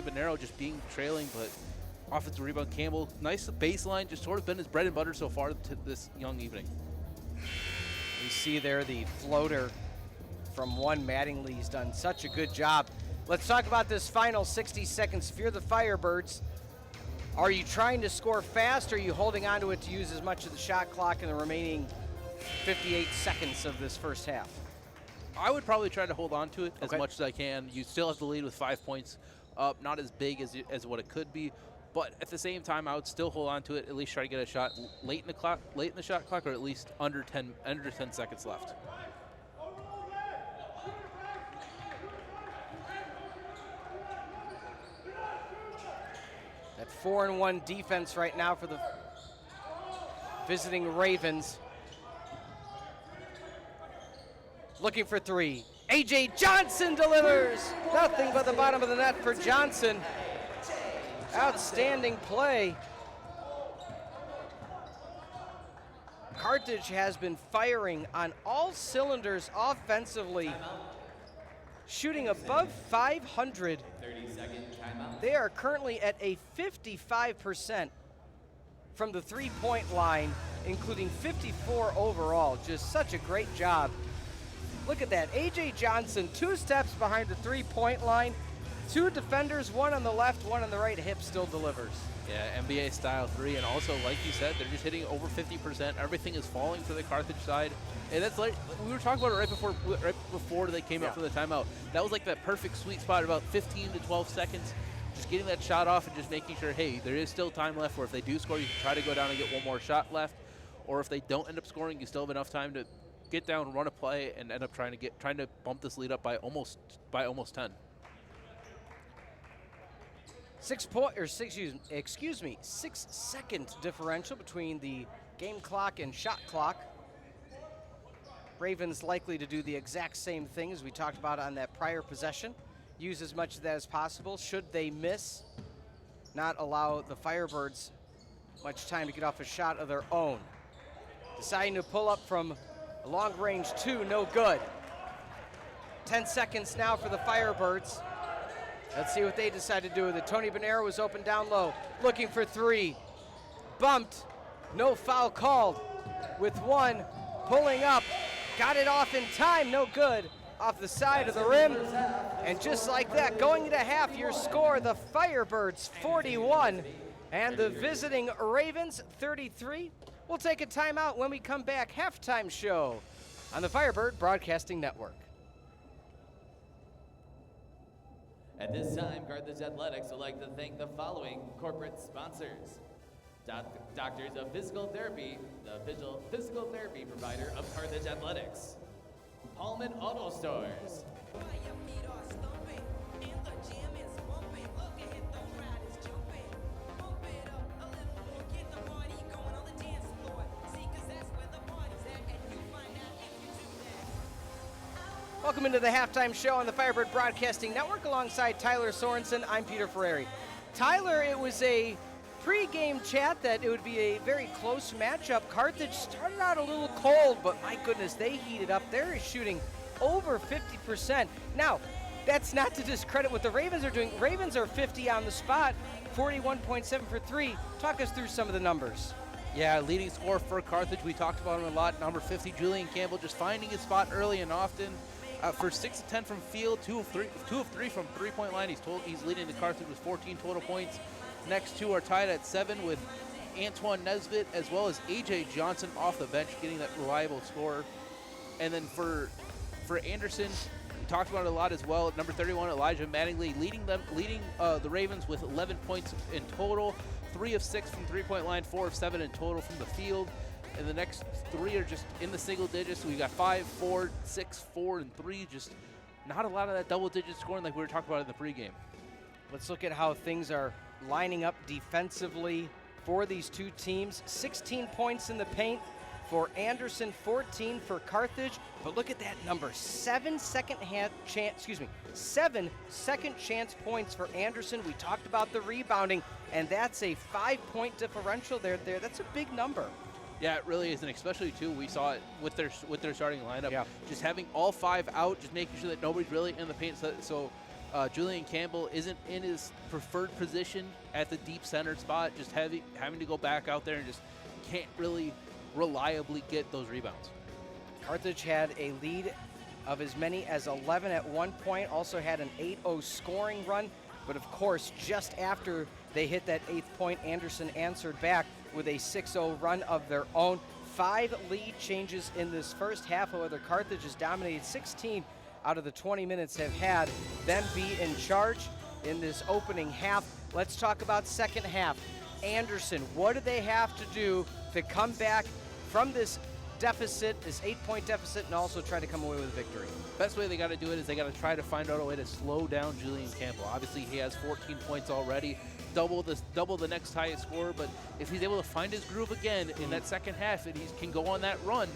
Bonero just being trailing, but offensive rebound Campbell, nice baseline, just sort of been his bread and butter so far to this young evening. You see there the floater from one. Mattingly's done such a good job. Let's talk about this final 60 seconds. If you're the Firebirds, are you trying to score fast, or are you holding on to it to use as much of the shot clock in the remaining 58 seconds of this first half? I would probably try to hold on to it as much as I can. You still have the lead with 5 points up, not as big as what it could be, but at the same time, I would still hold on to it. At least try to get a shot late in the shot clock, or at least under 10 seconds left. That 4-1 defense right now for the visiting Ravens. Looking for three. A.J. Johnson delivers. Nothing but the bottom of the net for Johnson. Outstanding play. Carthage has been firing on all cylinders offensively, shooting above 500. 30-second timeout. They are currently at a 55% from the three-point line, including 54 overall. Just such a great job. Look at that, A.J. Johnson, 2 steps behind the three-point line, 2 defenders, one on the left, one on the right hip, still delivers. Yeah, NBA style 3, and also, like you said, they're just hitting over 50%. Everything is falling for the Carthage side, and that's like we were talking about it right before they came out for the timeout. That was like that perfect sweet spot, about 15 to 12 seconds, just getting that shot off and just making sure, hey, there is still time left. Where if they do score, you can try to go down and get one more shot left, or if they don't end up scoring, you still have enough time to get down, run a play, and end up trying to bump this lead up by almost 10. 6 second differential between the game clock and shot clock. Ravens likely to do the exact same thing as we talked about on that prior possession. Use as much of that as possible. Should they miss, not allow the Firebirds much time to get off a shot of their own. Deciding to pull up from a long range 2, no good. 10 seconds now for the Firebirds. Let's see what they decide to do with it. Tony Bonero was open down low, looking for 3. Bumped, no foul called. With 1, pulling up, got it off in time, no good. Off the side of the rim, and just like that, going into half, your score, the Firebirds 41, and the visiting Ravens 33. We'll take a timeout. When we come back, halftime show on the Firebird Broadcasting Network. At this time, Carthage Athletics would like to thank the following corporate sponsors. Doctors of Physical Therapy, the official physical therapy provider of Carthage Athletics. Hallman Auto Stores. Welcome into the halftime show on the Firebird Broadcasting Network alongside Tylor Sorensen. I'm Peter Ferreri. Tyler, it was a pre-game chat that it would be a very close matchup. Carthage started out a little cold, but my goodness, they heated up. They're shooting over 50%. Now, that's not to discredit what the Ravens are doing. Ravens are 50 on the spot, 41.7 for 3. Talk us through some of the numbers. Yeah, leading scorer for Carthage, we talked about him a lot. Number 50, Julian Campbell, just finding his spot early and often. For 6 of 10 from field, 2 of 3 from three-point line. He's leading the Carthage with 14 total points. Next 2 are tied at 7 with Antoine Nesbitt as well as A.J. Johnson off the bench, getting that reliable scorer. And then for Anderson, we talked about it a lot as well. Number 31, Elijah Mattingly, leading the Ravens with 11 points in total. 3 of 6 from three-point line, 4 of 7 in total from the field. And the next 3 are just in the single digits. So we got 5, 4, 6, 4, and 3. Just not a lot of that double-digit scoring like we were talking about in the pregame. Let's look at how things are lining up defensively for these two teams. 16 points in the paint for Anderson, 14 for Carthage. But look at that number, 7 second chance points for Anderson. We talked about the rebounding, and that's a 5-point differential there. That's a big number. Yeah, it really is, and especially too, we saw it with their starting lineup. Yeah. Just having all 5 out, just making sure that nobody's really in the paint. So Julian Campbell isn't in his preferred position at the deep center spot. Just having to go back out there and just can't really reliably get those rebounds. Carthage had a lead of as many as 11 at one point, also had an 8-0 scoring run, but of course, just after they hit that 8th point, Anderson answered back with a 6-0 run of their own. 5 lead changes in this first half. However, Carthage has dominated 16 out of the 20 minutes have had them be in charge in this opening half. Let's talk about second half. Anderson, what do they have to do to come back from this deficit, this 8-point deficit, and also try to come away with a victory? Best way they got to do it is they got to try to find out a way to slow down Julian Campbell. Obviously, he has 14 points already, double the next highest scorer. But if he's able to find his groove again in that second half, and he can go on that run,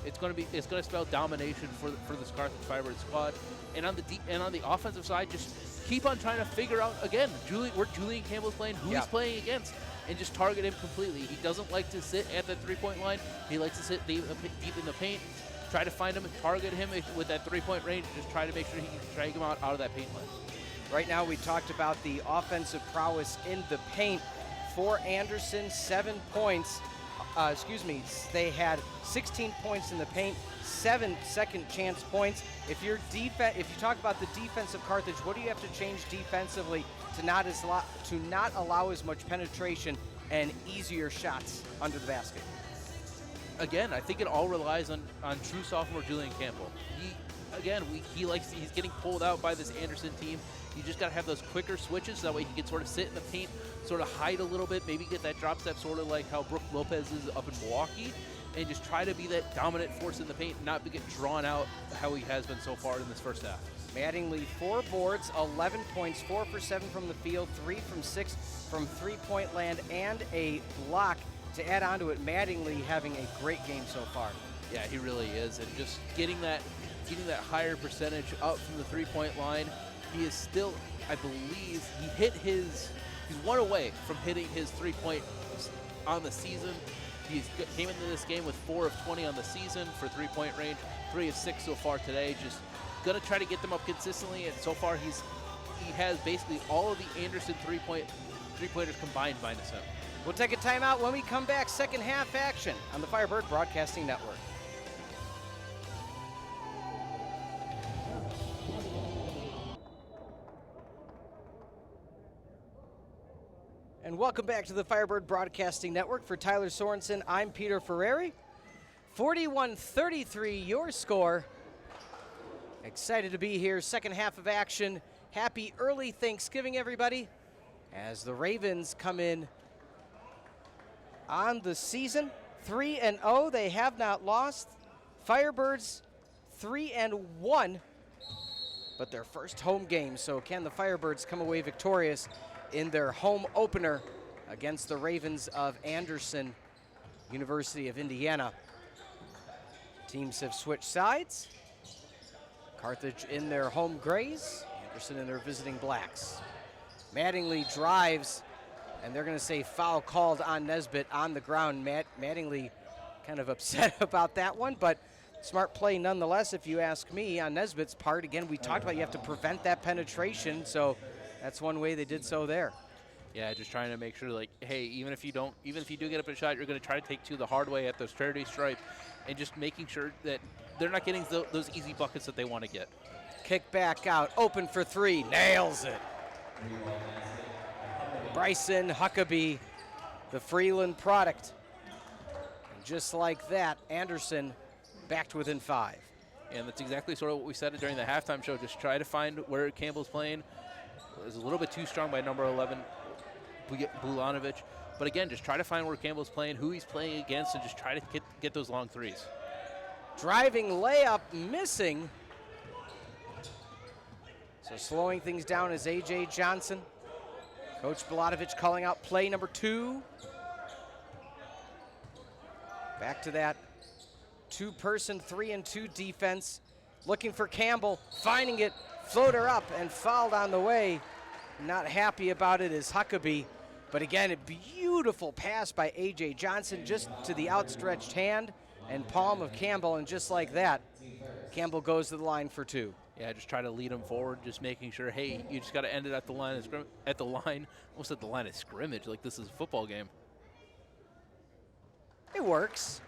it's going to spell domination for this Carthage Firebird squad. And on the offensive side, just keep on trying to figure out again where Julian Campbell's playing, who he's playing against, and just target him completely. He doesn't like to sit at the 3-point line. He likes to sit deep in the paint. Try to find him and target him with that 3-point range. Just try to make sure he can drag him out of that paint line. Right now, we talked about the offensive prowess in the paint for Anderson. 7 points. They had 16 points in the paint, 7 second chance points. If you talk about the defense of Carthage, what do you have to change defensively to not allow as much penetration and easier shots under the basket? Again, I think it all relies on true sophomore Julian Campbell. He's getting pulled out by this Anderson team. You just got to have those quicker switches so that way he can sort of sit in the paint, sort of hide a little bit, maybe get that drop step sort of like how Brooke Lopez is up in Milwaukee, and just try to be that dominant force in the paint and not get drawn out how he has been so far in this first half. Mattingly, 4 boards, 11 points, 4 for 7 from the field, 3 from 6 from 3-point land, and a block. To add on to it, Mattingly having a great game so far. Yeah, he really is, and just getting that higher percentage up from the 3-point line. He is still, I believe, he's 1 away from hitting his 3-point on the season. He came into this game with 4 of 20 on the season for 3-point range, 3 of 6 so far today. Just gonna try to get them up consistently, and so far he has basically all of the Anderson three-pointers combined minus him. We'll take a timeout. When we come back, second half action on the Firebird Broadcasting Network. And welcome back to the Firebird Broadcasting Network. For Tylor Sorensen, I'm Peter Ferreri. 41-33 your score. Excited to be here. Second half of action. Happy early Thanksgiving, everybody, as the Ravens come in on the season. 3-0. They have not lost. Firebirds 3-1, but their first home game. So can the Firebirds come away victorious in their home opener against the Ravens of Anderson, University of Indiana? Teams have switched sides. Carthage in their home grays, Anderson in their visiting blacks. Mattingly drives, and they're going to say foul called on Nesbitt on the ground. Mattingly kind of upset about that one, but smart play nonetheless, if you ask me, on Nesbitt's part. Again, we talked about you have to prevent that penetration, so that's one way they did so there. Yeah, just trying to make sure, like, hey, even if you do get up a shot, you're going to try to take 2 the hard way at those charity stripe, and just making sure that they're not getting those easy buckets that they want to get. Kick back out, open for 3, nails it. Bryson Huckabee, the Freeland product. And just like that, Anderson backed within 5. And that's exactly sort of what we said during the halftime show. Just try to find where Campbell's playing. It was a little bit too strong by number 11, Bulanovic. But again, just try to find where Campbell's playing, who he's playing against, and just try to get those long threes. Driving layup missing. So slowing things down is A.J. Johnson. Coach Bulanovic calling out play number 2. Back to that 2-person 3-and-2 defense. Looking for Campbell, finding it, floater up, and fouled on the way. Not happy about it is Huckabee. But again, a beautiful pass by A.J. Johnson just to the outstretched hand and palm of Campbell, and just like that, Campbell goes to the line for 2. Yeah, just try to lead him forward, just making sure, hey, you just got to end it at the line of almost at the line of scrimmage, like this is a football game. It works.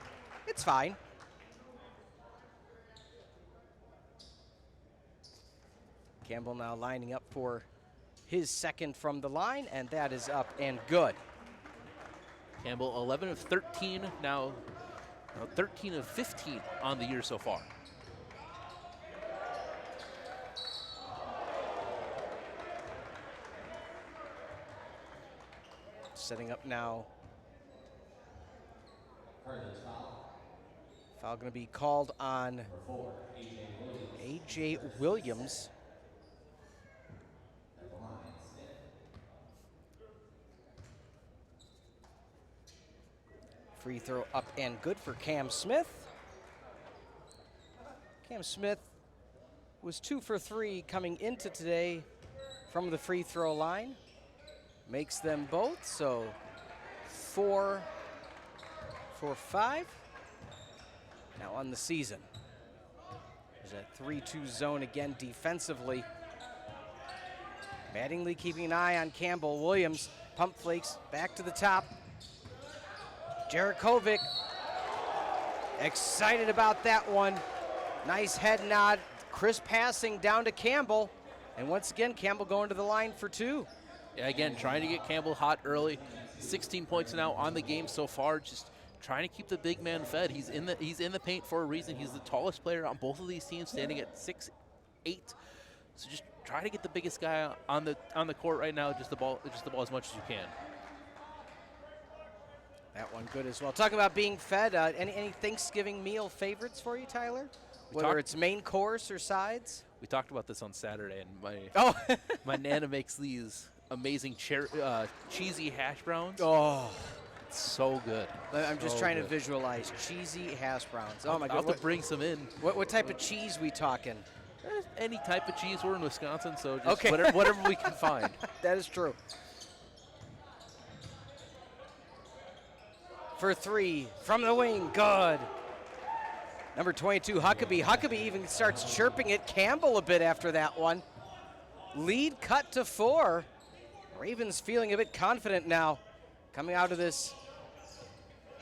It's fine. Campbell now lining up for his second from the line, and that is up and good. Campbell 11 of 13 now, 13 of 15 on the year so far. Setting up now. Foul going to be called on A.J. Williams. Free throw up and good for Cam Smith. Cam Smith was 2 for 3 coming into today from the free throw line. Makes them both, so 4 for 5 now on the season. There's a 3-2 zone again defensively. Mattingly keeping an eye on Campbell. Williams, pump flakes, back to the top. Jarakovic, excited about that one. Nice head nod, crisp passing down to Campbell. And once again, Campbell going to the line for 2. Yeah, again, trying to get Campbell hot early. 16 points now on the game so far. Just trying to keep the big man fed. He's in the paint for a reason. He's the tallest player on both of these teams, standing at 6'8". So just try to get the biggest guy on the court right now. Just the ball as much as you can. That one good as well. Talking about being fed, any Thanksgiving meal favorites for you, Tyler? Whether it's main course or sides? We talked about this on Saturday, and my my Nana makes these amazing cheesy hash browns. Oh, it's so good. I'm just trying to visualize cheesy hash browns. Oh my God! I'll have to bring some in. What type of cheese we talking? Any type of cheese. We're in Wisconsin, so just okay. whatever we can find. That is true. For 3 from the wing, good. Number 22, Huckabee. Huckabee even starts chirping at Campbell a bit after that one. Lead cut to 4. Ravens feeling a bit confident now. Coming out of this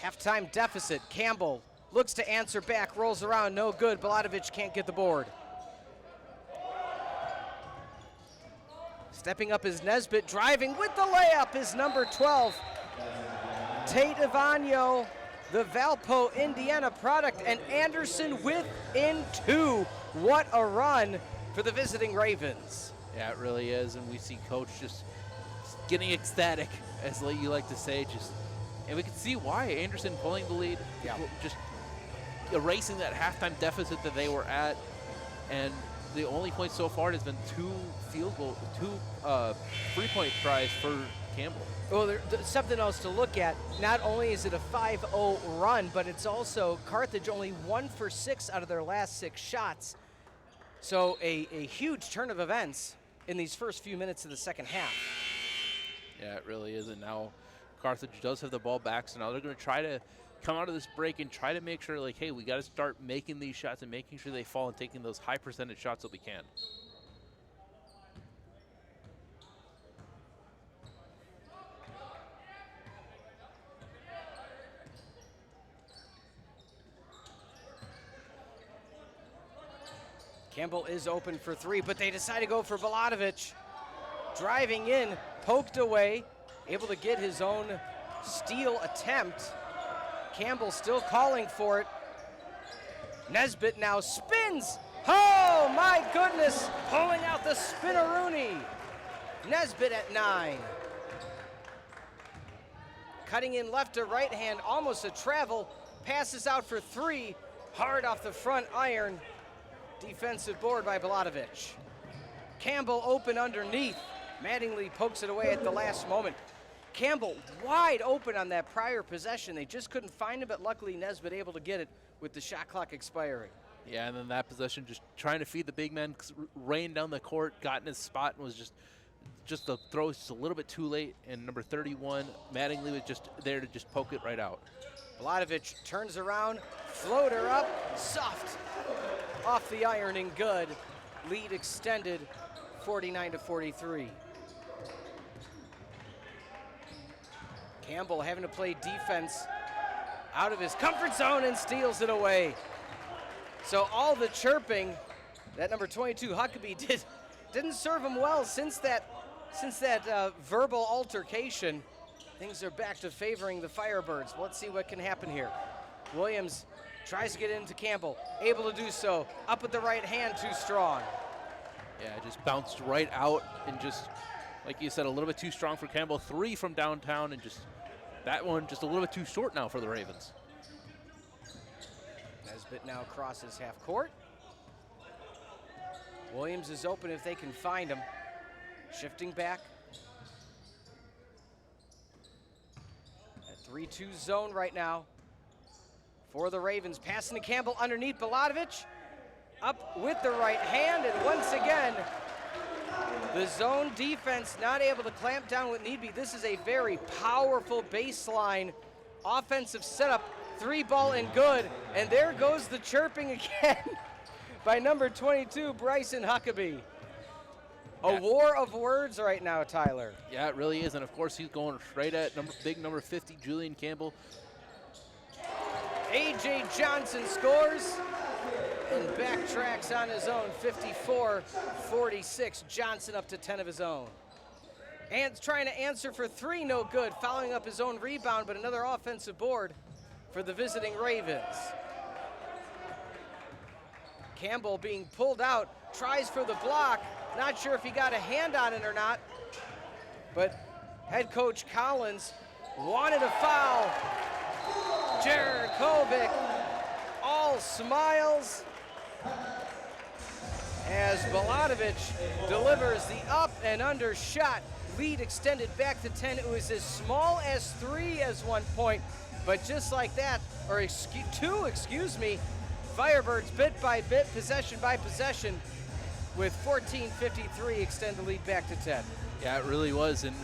halftime deficit. Campbell looks to answer back, rolls around, no good. Baladovic can't get the board. Stepping up is Nesbitt, driving with the layup is number 12. Tate Ivanyo, the Valpo, Indiana product, and Anderson within 2. What a run for the visiting Ravens. Yeah, it really is, and we see Coach just getting ecstatic, as you like to say, and we can see why. Anderson pulling the lead, just erasing that halftime deficit that they were at, and the only point so far has been 2 3-point tries for Campbell. Well, there's something else to look at. Not only is it a 5-0 run, but it's also Carthage only 1 for 6 out of their last 6 shots. So a huge turn of events in these first few minutes of the second half. Yeah, it really is. And now Carthage does have the ball back, so now they're going to try to come out of this break and try to make sure, like, hey, we got to start making these shots and making sure they fall and taking those high percentage shots that we can. Campbell is open for 3, but they decide to go for Baladovic. Driving in, poked away, able to get his own steal attempt. Campbell still calling for it. Nesbitt now spins. Oh my goodness, pulling out the spinneroonie. Nesbitt at 9. Cutting in left to right hand, almost a travel. Passes out for 3, hard off the front iron. Defensive board by Baladovic. Campbell open underneath. Mattingly pokes it away at the last moment. Campbell wide open on that prior possession. They just couldn't find him, but luckily Nesbitt able to get it with the shot clock expiring. Yeah, and then that possession just trying to feed the big man, ran down the court, got in his spot, and was just just the throw was just a little bit too late, and number 31, Mattingly, was just there to just poke it right out. Balatovich turns around, floater up, soft, off the iron and good. Lead extended 49-43. Campbell having to play defense out of his comfort zone and steals it away. So all the chirping that number 22 Huckabee didn't serve him well since that verbal altercation. Things are back to favoring the Firebirds. Let's see what can happen here. Williams tries to get into Campbell, able to do so. Up with the right hand, too strong. Yeah, it just bounced right out and just, like you said, a little bit too strong for Campbell. 3 from downtown, and just that one just a little bit too short now for the Ravens. Nesbitt now crosses half court. Williams is open if they can find him. Shifting back. A 3-2 zone right now for the Ravens. Passing to Campbell underneath. Balatovich up with the right hand, and once again, the zone defense not able to clamp down with need be. This is a very powerful baseline offensive setup. 3-ball and good, and there goes the chirping again by number 22, Bryson Huckabee. A war of words right now, Tyler. Yeah, it really is, and of course he's going straight at big number 50, Julian Campbell. A.J. Johnson scores and backtracks on his own, 54-46. Johnson up to 10 of his own. And trying to answer for 3, no good. Following up his own rebound, but another offensive board for the visiting Ravens. Campbell being pulled out, tries for the block. Not sure if he got a hand on it or not, but head coach Collins wanted a foul. Jerakovic, all smiles as Balatovich delivers the up and under shot. Lead extended back to 10. It was as small as 3 as one point, but just like that, or 2, excuse me, Firebirds bit by bit, possession by possession, with 14:53 extend the lead back to 10. Yeah, it really was, and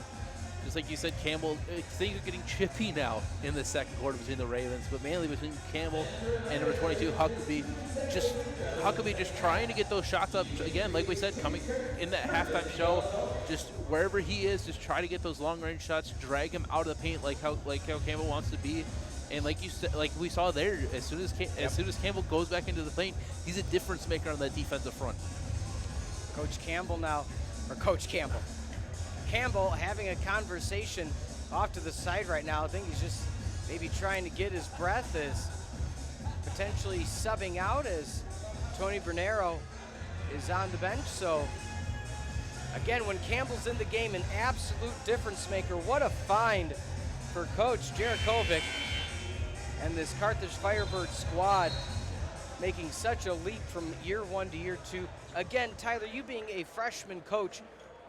just like you said, Campbell, things are getting chippy now in the second quarter between the Ravens, but mainly between Campbell and number 22, Huckabee. Huckabee just trying to get those shots up, again, like we said, coming in that halftime show, just wherever he is, just try to get those long-range shots, drag him out of the paint like how Campbell wants to be. And like you said, like we saw there, as soon as Campbell goes back into the paint, he's a difference maker on that defensive front. Coach Campbell having a conversation off to the side right now. I think he's just maybe trying to get his breath, as potentially subbing out as Tony Bernero is on the bench. So again, when Campbell's in the game, an absolute difference maker. What a find for Coach Jerakovic and this Carthage Firebird squad, making such a leap from year 1 to year 2. Again, Tyler, you being a freshman coach,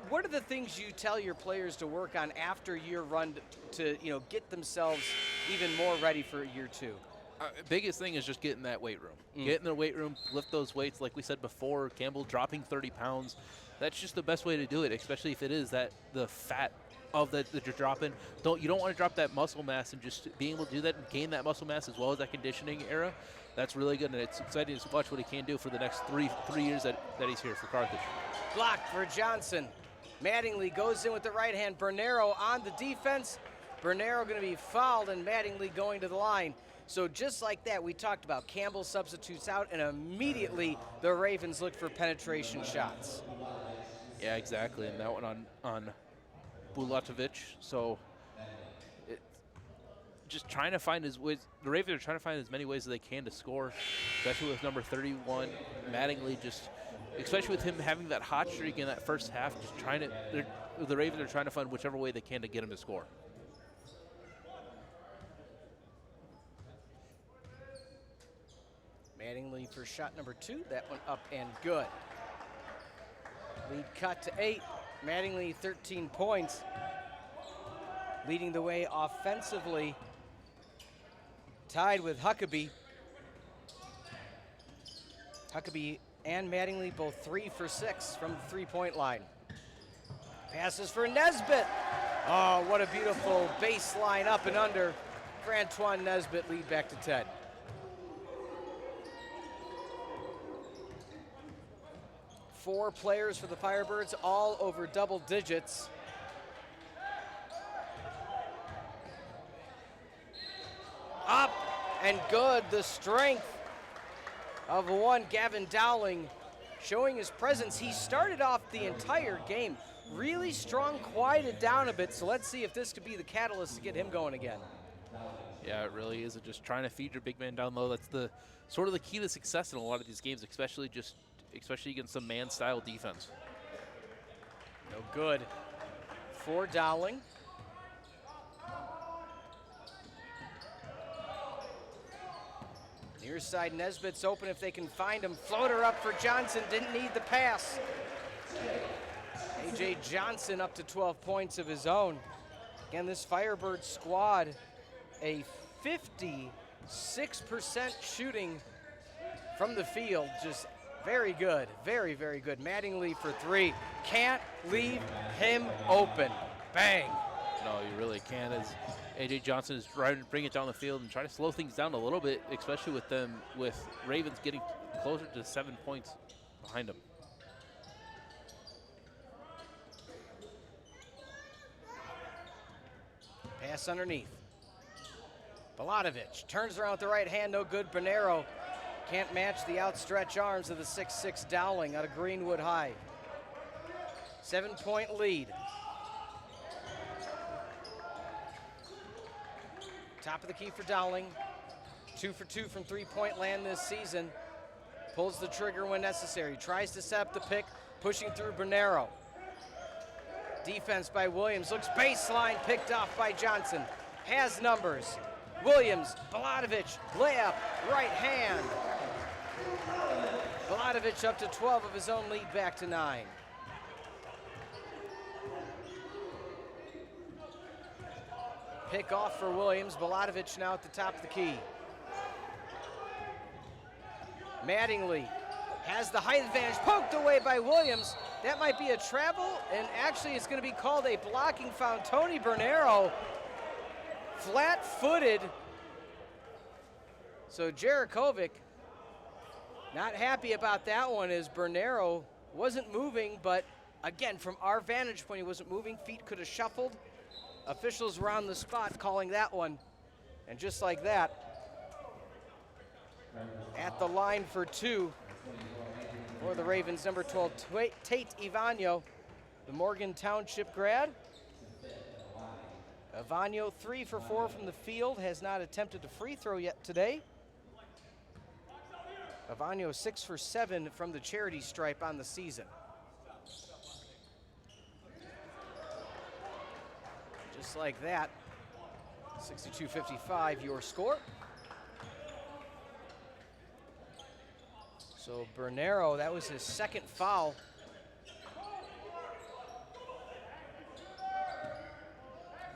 what are the things you tell your players to work on after year run to get themselves even more ready for year 2? Biggest thing is just get in that weight room. Get in the weight room, lift those weights. Like we said before, Campbell dropping 30 pounds. That's just the best way to do it, especially if it is the fat of that you're dropping. You don't want to drop that muscle mass, and just being able to do that and gain that muscle mass as well as that conditioning era. That's really good, and it's exciting to watch what he can do for the next three years that he's here for Carthage. Blocked for Johnson. Mattingly goes in with the right hand. Bernero on the defense. Bernero going to be fouled, and Mattingly going to the line. So just like that, we talked about Campbell substitutes out, and immediately the Ravens look for penetration shots. Yeah, exactly, and that one on Balatovich. So just trying to find his ways. The Ravens are trying to find as many ways as they can to score, especially with number 31, Mattingly, especially with him having that hot streak in that first half, the Ravens are trying to find whichever way they can to get him to score. Mattingly for shot number 2. That one up and good. Lead cut to 8. Mattingly 13 points. Leading the way offensively. Tied with Huckabee. Huckabee and Mattingly both 3 for 6 from the 3-point line. Passes for Nesbitt. Oh, what a beautiful baseline up and under for Antoine Nesbitt, lead back to 10. Four players for the Firebirds, all over double digits. Up and good, the strength of one, Gavin Dowling, showing his presence. He started off the entire game really strong, quieted down a bit, so let's see if this could be the catalyst to get him going again. Yeah, it really is. Just trying to feed your big man down low. That's the sort of the key to success in a lot of these games, especially against some man-style defense. No good for Dowling. Near side, Nesbitt's open if they can find him. Floater up for Johnson, didn't need the pass. A.J. Johnson up to 12 points of his own. Again, this Firebird squad, a 56% shooting from the field. Just very good, very, very good. Mattingly for three. Can't leave him open. Bang. No, you really can't. As A.J. Johnson is trying to bring it down the field and try to slow things down a little bit, especially with Ravens getting closer to 7 points behind them. Pass underneath. Balatovich turns around with the right hand, no good. Bernero can't match the outstretched arms of the 6'6" Dowling out of Greenwood High. 7-point lead. Top of the key for Dowling. 2 for 2 from three-point land this season. Pulls the trigger when necessary. Tries to set up the pick, pushing through Bernero. Defense by Williams. Looks baseline, picked off by Johnson. Has numbers. Williams, Balatovich, layup, right hand. Balatovich up to 12 of his own, lead back to 9. Pick off for Williams. Balatovich now at the top of the key. Mattingly has the height advantage, poked away by Williams. That might be a travel, and actually it's going to be called a blocking foul. Tony Bernero, flat-footed. So Jarakovic not happy about that one, as Bernero wasn't moving, but again, from our vantage point, he wasn't moving. Feet could have shuffled. Officials were on the spot calling that one. And just like that, at the line for two for the Ravens, number 12, Tate Ivanyo, the Morgan Township grad. Ivanyo 3 for 4 from the field, has not attempted a free throw yet today. Ivanyo 6 for 7 from the charity stripe on the season. Just like that, 62-55 your score. So Bernero, that was his second foul.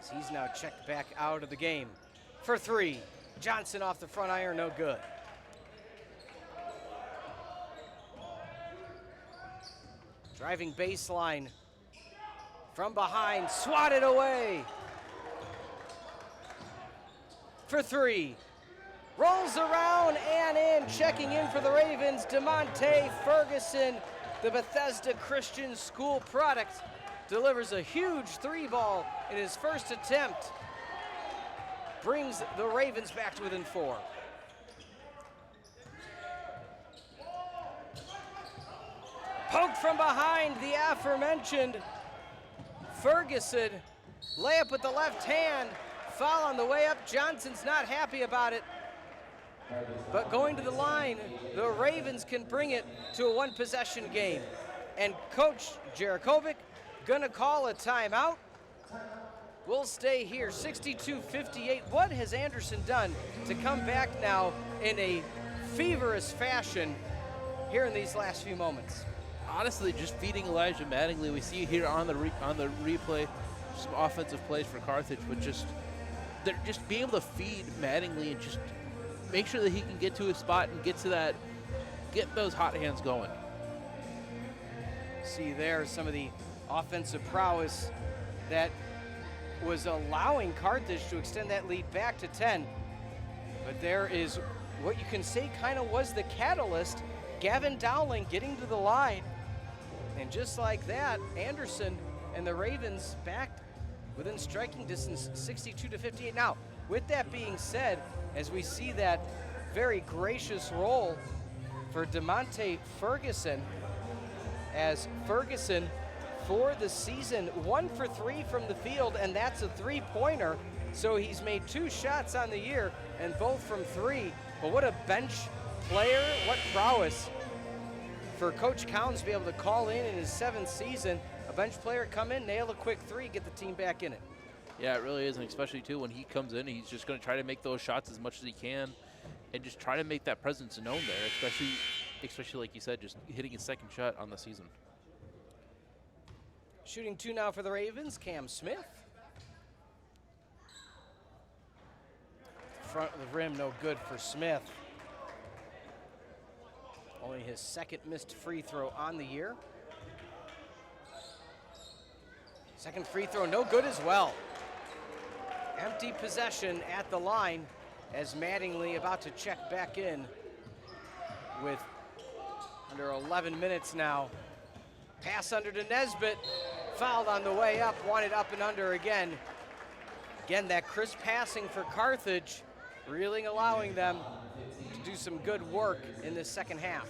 As he's now checked back out of the game. For three, Johnson off the front iron, no good. Driving baseline from behind, swatted away. For three, rolls around and in, checking in for the Ravens, DeMonte Ferguson, the Bethesda Christian School product, delivers a huge three ball in his first attempt, brings the Ravens back to within 4. Poked from behind, the aforementioned Ferguson, layup with the left hand, foul on the way up. Johnson's not happy about it, but going to the line, the Ravens can bring it to a one-possession game. And Coach Jarakovic gonna call a timeout. We'll stay here, 62-58. What has Anderson done to come back now in a feverish fashion here in these last few moments? Honestly, just feeding Elijah Mattingly. We see here on the replay some offensive plays for Carthage, but they're just being able to feed Mattingly and just make sure that he can get to his spot and get those hot hands going. See there some of the offensive prowess that was allowing Carthage to extend that lead back to 10. But there is what you can say kind of was the catalyst, Gavin Dowling getting to the line. And just like that, Anderson and the Ravens back within striking distance, 62-58. Now, with that being said, as we see that very gracious roll for DeMonte Ferguson, as Ferguson for the season 1 for 3 from the field, and that's a 3-pointer. So he's made 2 shots on the year and both from 3. But what a bench player, what prowess for Coach Collins to be able to call in his 7th season. A bench player come in, nail a quick 3, get the team back in it. Yeah, it really is, and especially too when he comes in, he's just going to try to make those shots as much as he can, and just try to make that presence known there. Especially like you said, just hitting his 2nd shot on the season. Shooting 2 now for the Ravens, Cam Smith. Front of the rim, no good for Smith. Only his 2nd missed free throw on the year. 2nd free throw, no good as well. Empty possession at the line as Mattingly about to check back in with under 11 minutes now. Pass under to Nesbitt, fouled on the way up, wanted up and under again. Again, that crisp passing for Carthage, really allowing them to do some good work in this 2nd half.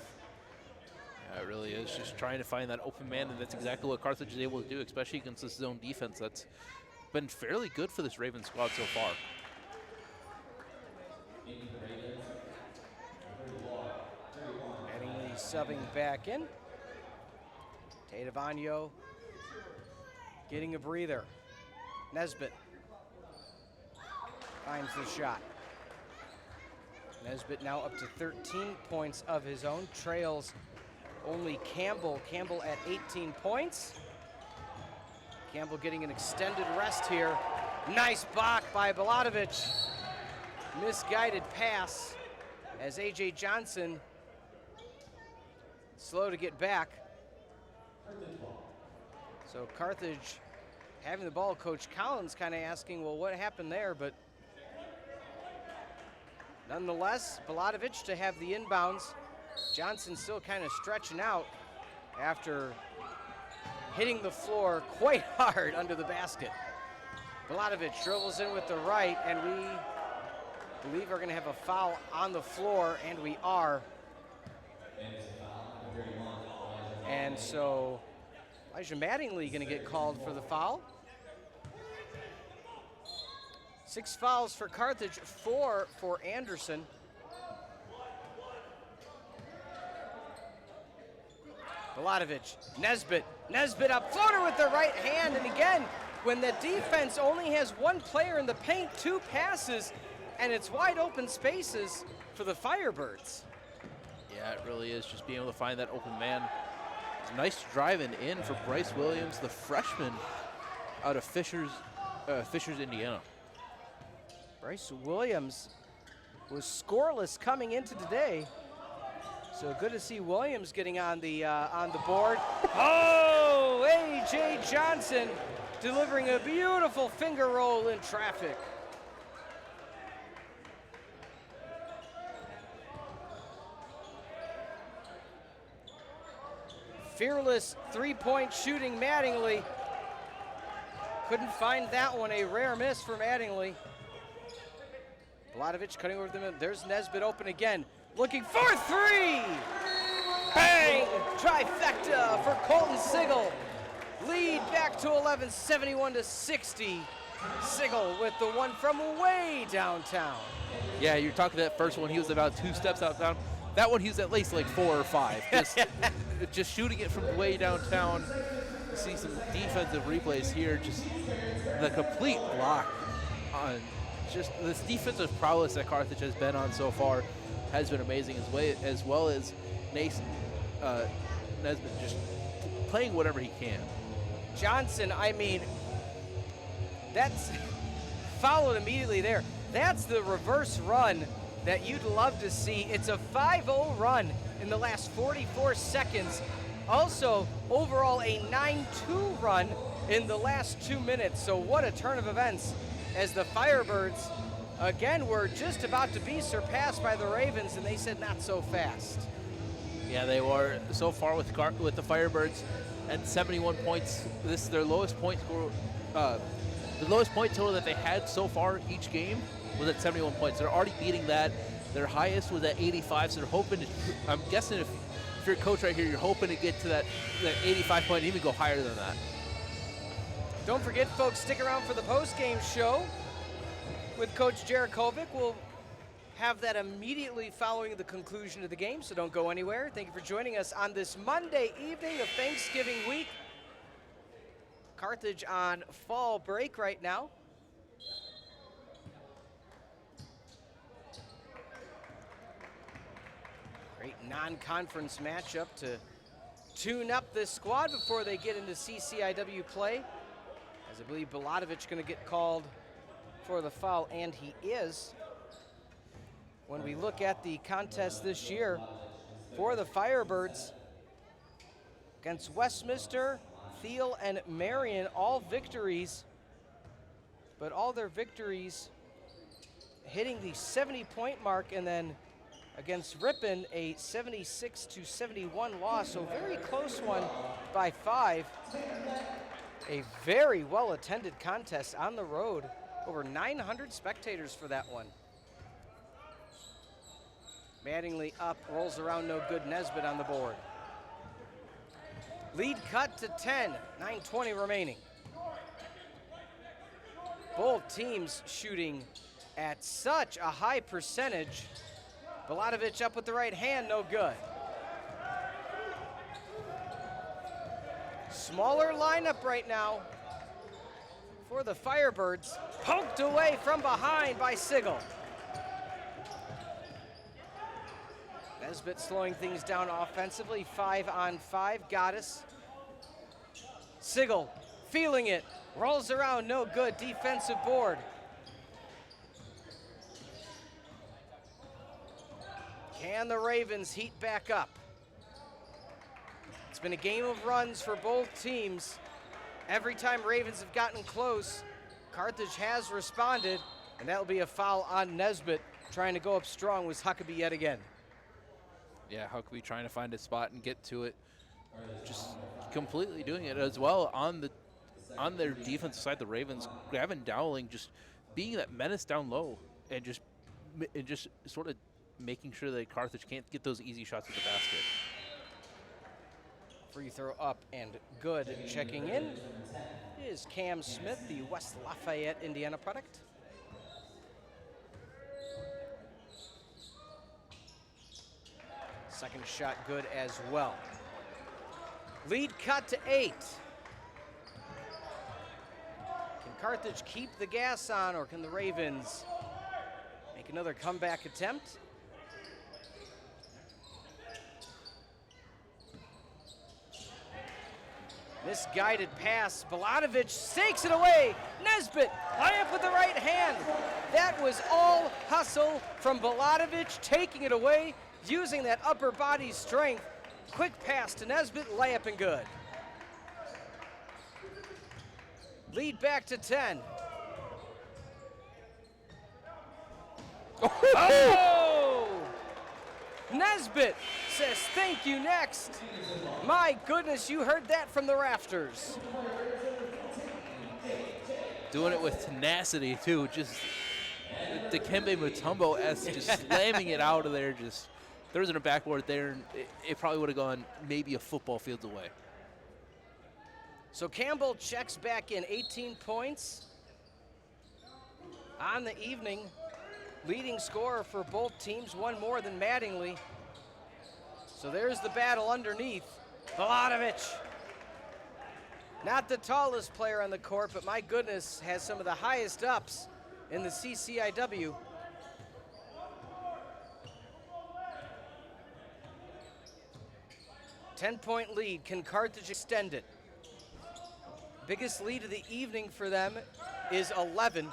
Yeah, it really is, just trying to find that open man, and that's exactly what Carthage is able to do, especially against this zone defense that's been fairly good for this Ravens squad so far. Mattingly subbing back in. Tadavano getting a breather. Nesbitt finds the shot. Nesbitt now up to 13 points of his own, trails only Campbell. Campbell at 18 points. Campbell getting an extended rest here. Nice block by Baladovic. Misguided pass as A.J. Johnson slow to get back. So Carthage having the ball, Coach Collins kind of asking, well, what happened there? But nonetheless, Baladovic to have the inbounds. Johnson still kind of stretching out after hitting the floor quite hard under the basket. Baladovic dribbles in with the right, and we believe we're going to have a foul on the floor, and we are. And so Elijah Mattingly going to get called for the foul. 6 fouls for Carthage, 4 for Anderson. Baladovic, Nesbitt up, floater with the right hand, and again, when the defense only has 1 player in the paint, 2 passes, and it's wide open spaces for the Firebirds. Yeah, it really is, just being able to find that open man. Nice driving in for Bryce Williams, the freshman out of Fishers, Indiana. Bryce Williams was scoreless coming into today, so good to see Williams getting on the board. Oh, A.J. Johnson delivering a beautiful finger roll in traffic. Fearless 3-point shooting Mattingly. Couldn't find that one, a rare miss for Mattingly. Baladovic cutting over the middle. There's Nesbitt open again. Looking for 3! Bang! Trifecta for Colton Sigel. Lead back to 11, 71-60. Sigel with the one from way downtown. Yeah, you're talking that first one, he was about 2 steps out down. That one, he was at least like 4 or 5. Just shooting it from way downtown. You see some defensive replays here, just the complete block on just this defensive prowess that Carthage has been on so far has been amazing, as well as Nesbitt just playing whatever he can. Johnson, I mean, that's followed immediately there. That's the reverse run that you'd love to see. It's a 5-0 run in the last 44 seconds Also, overall a 9-2 run in the last 2 minutes. So what a turn of events as the Firebirds, again, were just about to be surpassed by the Ravens, and they said not so fast. Yeah, they were so far with the Firebirds at 71 points. This is their lowest point score. The lowest point total that they had so far each game was at 71 points. They're already beating that. Their highest was at 85, so they're hoping to, I'm guessing if you're a coach right here, you're hoping to get to that 85 point and even go higher than that. Don't forget, folks, stick around for the post-game show with Coach Jarakovic. We'll have that immediately following the conclusion of the game, so don't go anywhere. Thank you for joining us on this Monday evening of Thanksgiving week. Carthage on fall break right now. Great non-conference matchup to tune up this squad before they get into CCIW play. As I believe Baladovic going to get called for the foul, and he is. When we look at the contest this year for the Firebirds against Westminster, Thiel, and Marion, all victories, but all their victories hitting the 70-point mark, and then against Ripon, a 76-71 loss, so very close one by 5. A very well-attended contest on the road. Over 900 spectators for that one. Mattingly up, rolls around, no good. Nesbitt on the board. Lead cut to 10, 9:20 remaining. Both teams shooting at such a high percentage. Baladovic up with the right hand, no good. Smaller lineup right now for the Firebirds. Poked away from behind by Sigel. Nesbitt slowing things down offensively, 5-on-5, Goddess. Sigel feeling it, rolls around, no good, defensive board. Can the Ravens heat back up? It's been a game of runs for both teams. Every time Ravens have gotten close, Carthage has responded, and that'll be a foul on Nesbitt. Trying to go up strong was Huckabee yet again. Yeah, Huckabee trying to find a spot and get to it. Just completely doing it as well on their defensive side. The Ravens, Gavin Dowling just being that menace down low and just sort of making sure that Carthage can't get those easy shots at the basket. Free throw up and good. Checking in is Cam Smith, the West Lafayette, Indiana product. Second shot good as well. Lead cut to 8. Can Carthage keep the gas on, or can the Ravens make another comeback attempt? Misguided pass. Baladovic stakes it away. Nesbitt, layup with the right hand. That was all hustle from Baladovic, taking it away, using that upper body strength. Quick pass to Nesbitt, layup and good. Lead back to 10. Oh! Nesbitt says thank you next. My goodness, you heard that from the rafters. Doing it with tenacity too, just Dikembe Mutombo as just slamming it out of there. Just there wasn't a backboard there, and it probably would have gone maybe a football field away. So Campbell checks back in, 18 points on the evening. Leading scorer for both teams, one more than Mattingly. So there's the battle underneath. Baladovic, not the tallest player on the court, but my goodness, has some of the highest ups in the CCIW. Ten-point lead. Can Carthage extend it? Biggest lead of the evening for them is 11.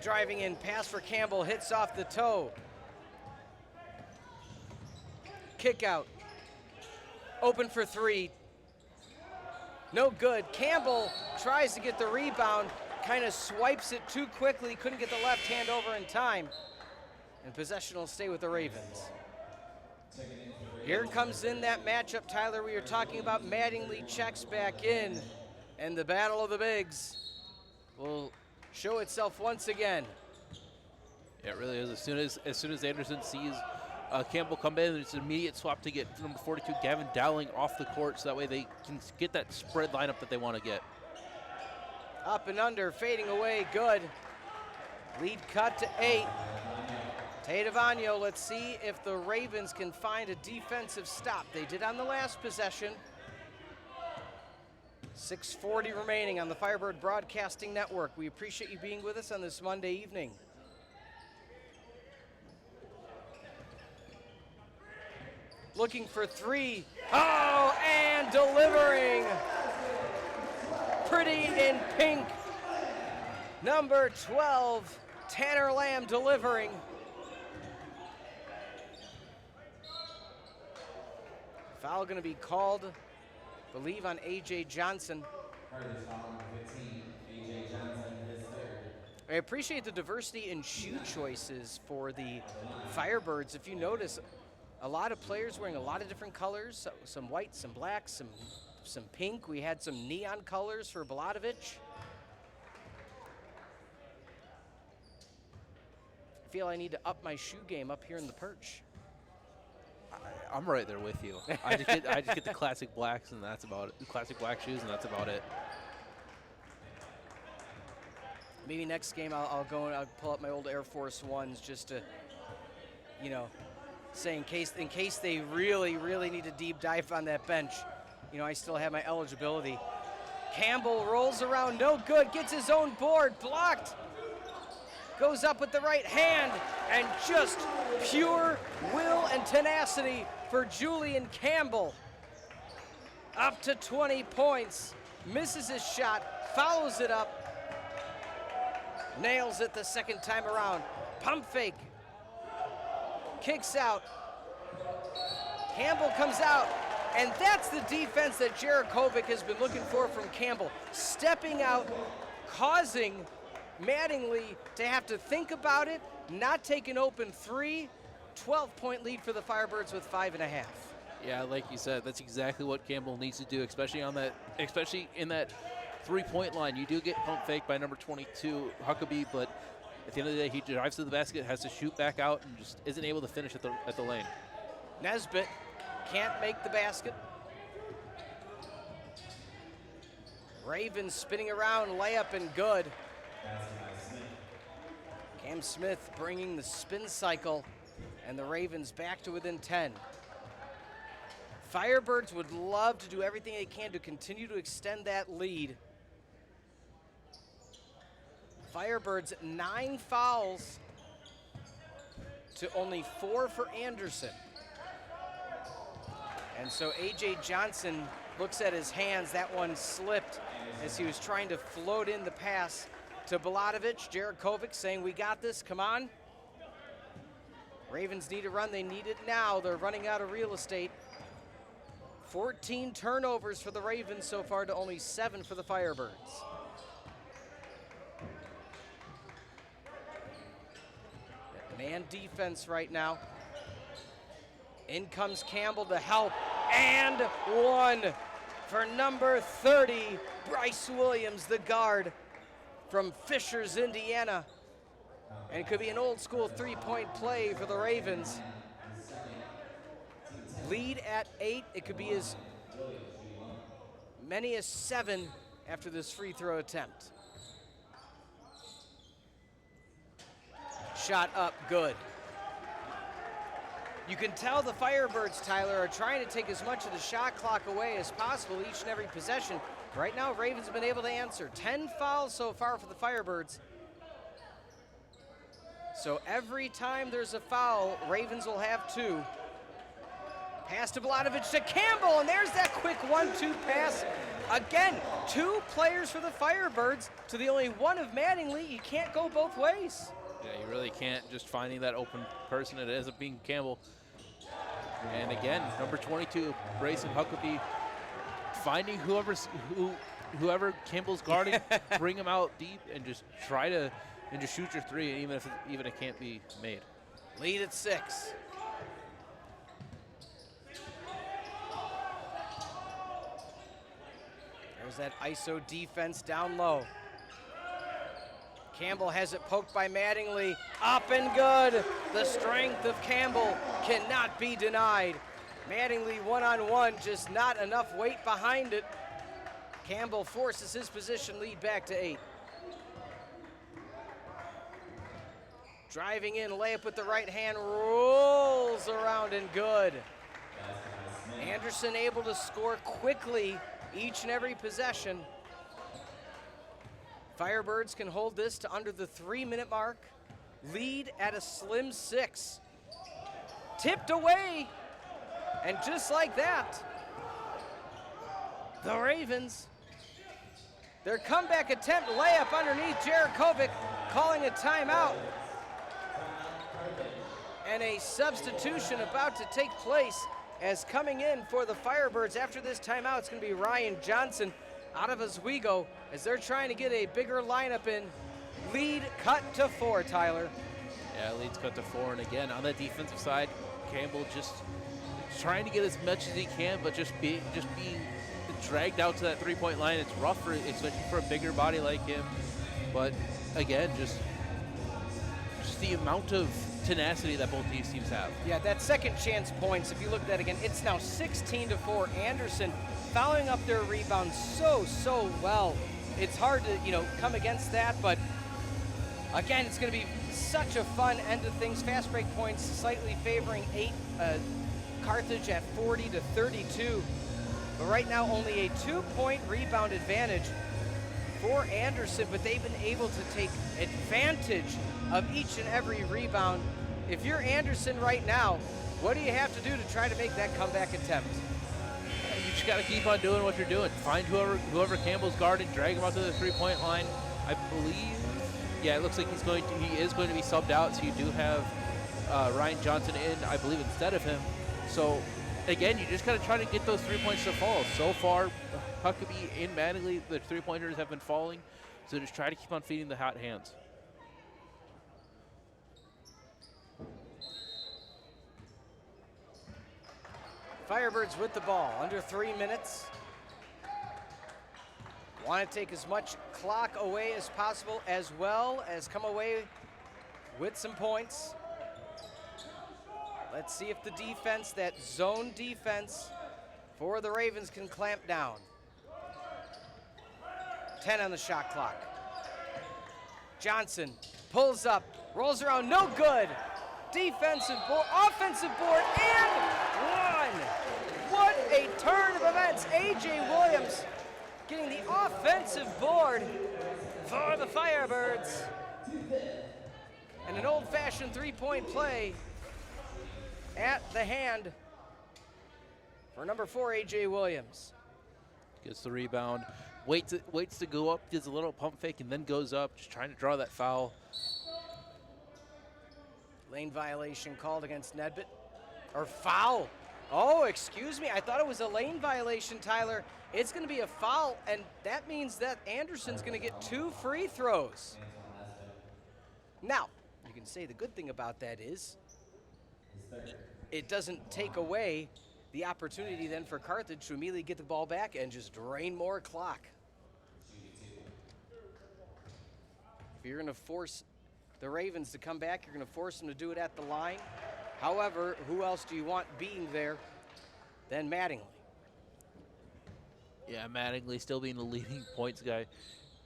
Driving in, pass for Campbell, hits off the toe. Kick out. Open for three. No good. Campbell tries to get the rebound, kind of swipes it too quickly, couldn't get the left hand over in time. And possession will stay with the Ravens. Here comes in that matchup, Tyler, we were talking about. Mattingly checks back in, and the battle of the bigs will show itself once again. Yeah, it really is. As soon as Anderson sees Campbell come in, it's an immediate swap to get number 42, Gavin Dowling, off the court, so that way they can get that spread lineup that they want to get. Up and under, fading away, good. Lead cut to 8. Tadavano, let's see if the Ravens can find a defensive stop. They did on the last possession. 6:40 remaining on the Firebird Broadcasting Network. We appreciate you being with us on this Monday evening. Looking for three. Oh, and delivering. Pretty in pink. Number 12, Tanner Lamb delivering. Foul going to be called, I believe, on A.J. Johnson. I appreciate the diversity in shoe choices for the Firebirds. If you notice, a lot of players wearing a lot of different colors, some white, some black, some pink. We had some neon colors for Baladovic. I feel I need to up my shoe game up here in the perch. I'm right there with you. I just get the classic blacks, and that's about it. The classic black shoes, and that's about it. Maybe next game I'll go and I'll pull up my old Air Force Ones just to, you know, say in case they really need to deep dive on that bench. You know, I still have my eligibility. Campbell rolls around, no good, gets his own board, blocked. Goes up with the right hand, and just pure will and tenacity for Julian Campbell. Up to 20 points, misses his shot, follows it up, nails it the second time around. Pump fake, kicks out. Campbell comes out, and that's the defense that Jarakovic has been looking for from Campbell. Stepping out, causing Mattingly to have to think about it, not take an open three. 12-point lead for the Firebirds with 5.5. Yeah, like you said, that's exactly what Campbell needs to do, especially in that three-point line. You do get pump fake by number 22, Huckabee, but at the end of the day, he drives to the basket, has to shoot back out, and just isn't able to finish at the lane. Nesbitt can't make the basket. Ravens spinning around, layup and good. Cam Smith bringing the spin cycle, and the Ravens back to within 10. Firebirds would love to do everything they can to continue to extend that lead. Firebirds 9 fouls to only 4 for Anderson. And so A.J. Johnson looks at his hands. That one slipped as he was trying to float in the pass to Baladovic. Jarakovic saying, we got this, come on. Ravens need a run, they need it now. They're running out of real estate. 14 turnovers for the Ravens so far to only 7 for the Firebirds. Man defense right now. In comes Campbell to help, and one for number 30, Bryce Williams, the guard from Fishers, Indiana. And it could be an old school three-point play for the Ravens. Lead at 8, it could be as many as 7 after this free throw attempt. Shot up, good. You can tell the Firebirds, Tyler, are trying to take as much of the shot clock away as possible each and every possession. Right now, Ravens have been able to answer. 10 fouls so far for the Firebirds. So every time there's a foul, Ravens will have 2. Pass to Baladovic to Campbell, and there's that quick 1-2 pass. Again, 2 players for the Firebirds to the only one of Mattingly. You can't go both ways. Yeah, you really can't. Just finding that open person, it ends up being Campbell. And again, number 22, Grayson Huckabee, finding whoever Campbell's guarding, bring him out deep and just try to shoot your three, even if it can't be made. Lead at 6. There's that ISO defense down low. Campbell has it poked by Mattingly. Up and good. The strength of Campbell cannot be denied. Mattingly one-on-one, just not enough weight behind it. Campbell forces his position lead back to 8. Driving in, layup with the right hand, rolls around and good. Anderson able to score quickly each and every possession. Firebirds can hold this to under the 3-minute mark. Lead at a slim 6. Tipped away, and just like that, the Ravens, their comeback attempt, layup underneath Jarakovic, calling a timeout. And a substitution about to take place, as coming in for the Firebirds after this timeout, it's going to be Ryan Johnson out of Oswego, as they're trying to get a bigger lineup in. Lead cut to 4, Tyler. Yeah, lead's cut to 4, and again, on the defensive side, Campbell just trying to get as much as he can, but just being dragged out to that three-point line. It's rough, especially for a bigger body like him. But again, just the amount of tenacity that both these teams have. Yeah, that second chance points, if you look at that again, it's now 16-4. Anderson following up their rebound so well. It's hard to, come against that, but again, it's going to be such a fun end of things. Fast break points slightly favoring Carthage at 40-32. But right now, only a 2-point rebound advantage for Anderson, but they've been able to take advantage of each and every rebound. If you're Anderson right now, what do you have to do to try to make that comeback attempt? You just got to keep on doing what you're doing. Find whoever Campbell's guarding, drag him out to the three-point line. I believe, it looks like he is going to be subbed out, so you do have Ryan Johnson in, I believe, instead of him. So, again, you just got to try to get those 3 points to fall. So far, Huckabee and Mattingly, the three-pointers have been falling, so just try to keep on feeding the hot hands. Firebirds with the ball, under 3 minutes. Want to take as much clock away as possible, as well as come away with some points. Let's see if the defense, that zone defense for the Ravens, can clamp down. 10 on the shot clock. Johnson pulls up, rolls around, no good. Defensive board, offensive board, and one. What a turn of events. A.J. Williams getting the offensive board for the Firebirds. And an old-fashioned three-point play at the hand for number 4, A.J. Williams. Gets the rebound, waits to go up, does a little pump fake, and then goes up, just trying to draw that foul. Lane violation called against Nedbit. Or foul. Oh, excuse me. I thought it was a lane violation, Tyler. It's going to be a foul, and that means that Anderson's going to get 2 free throws. Now, you can say the good thing about that is it doesn't take away the opportunity then for Carthage to immediately get the ball back and just drain more clock. If you're going to force the Ravens to come back, you're going to force them to do it at the line. However, who else do you want being there than Mattingly? Yeah, Mattingly still being the leading points guy.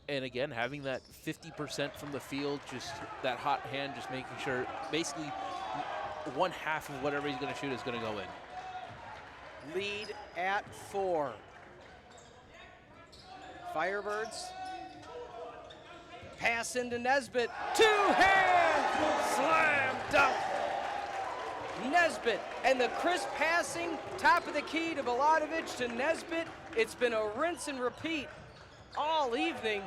And again, having that 50% from the field, just that hot hand, just making sure basically 1/2 of whatever he's going to shoot is going to go in. Lead at 4. Firebirds. Pass into Nesbitt. 2-hand slam dunk. Nesbitt, and the crisp passing, top of the key to Miladovich to Nesbitt. It's been a rinse and repeat all evening.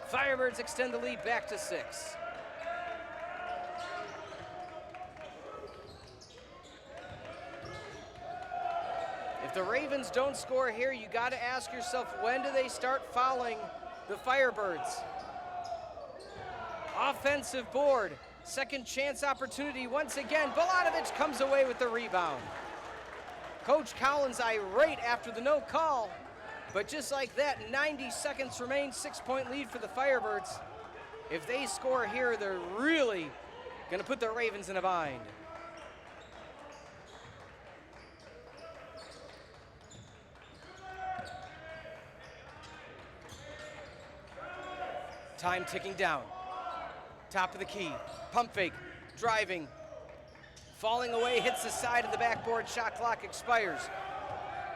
Firebirds extend the lead back to 6. If the Ravens don't score here, you got to ask yourself, when do they start fouling the Firebirds? Offensive board, second chance opportunity once again. Balanovich comes away with the rebound. Coach Collins irate after the no call, but just like that, 90 seconds remain, 6-point lead for the Firebirds. If they score here, they're really gonna put the Ravens in a bind. Time ticking down. Top of the key, pump fake, driving, falling away, hits the side of the backboard, shot clock expires.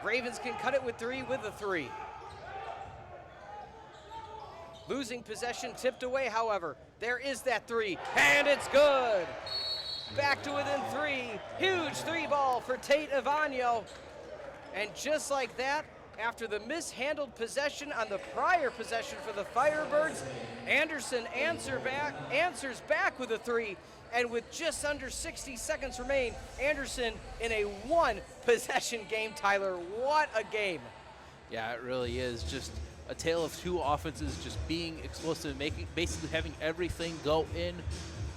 Ravens can cut it with 3 with a 3. Losing possession, tipped away, however. There is that 3, and it's good. Back to within 3. Huge 3-ball for Tate Avagno. And just like that, after the mishandled possession on the prior possession for the Firebirds, Anderson answers back with a 3. And with just under 60 seconds remain, Anderson in a 1-possession game. Tyler, what a game. Yeah, it really is. Just a tale of two offenses just being explosive, basically having everything go in.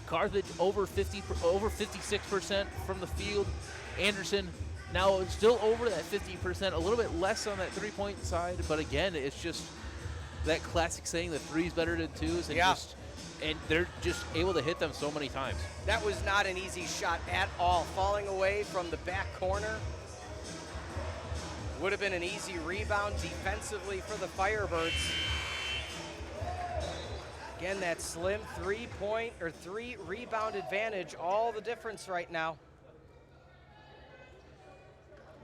Carthage over 56% from the field. Anderson now still over that 50%, a little bit less on that three-point side, but again, it's just that classic saying that 3's better than 2's, and they're just able to hit them so many times. That was not an easy shot at all. Falling away from the back corner. Would have been an easy rebound defensively for the Firebirds. Again, that slim 3-rebound advantage, all the difference right now.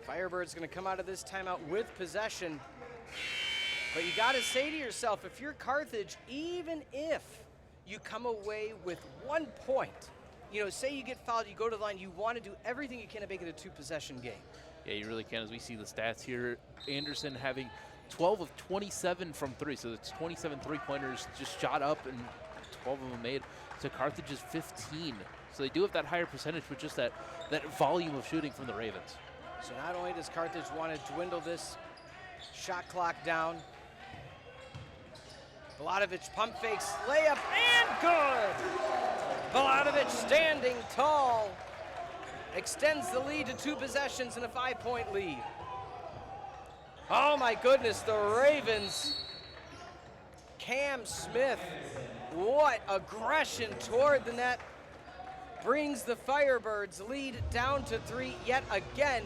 Firebirds gonna come out of this timeout with possession. But you gotta say to yourself, if you're Carthage, even if you come away with 1 point, say you get fouled, you go to the line, you wanna do everything you can to make it a 2-possession game. Yeah, you really can. As we see the stats here, Anderson having 12 of 27 from 3, so it's 27 3-pointers just shot up and 12 of them made. So Carthage's 15. So they do have that higher percentage, but just that volume of shooting from the Ravens. So not only does Carthage want to dwindle this shot clock down, Balanovich pump fakes, layup, and good! Balanovich standing tall, extends the lead to 2 possessions and a 5-point lead. Oh my goodness, the Ravens. Cam Smith, what aggression toward the net. Brings the Firebirds lead down to 3 yet again.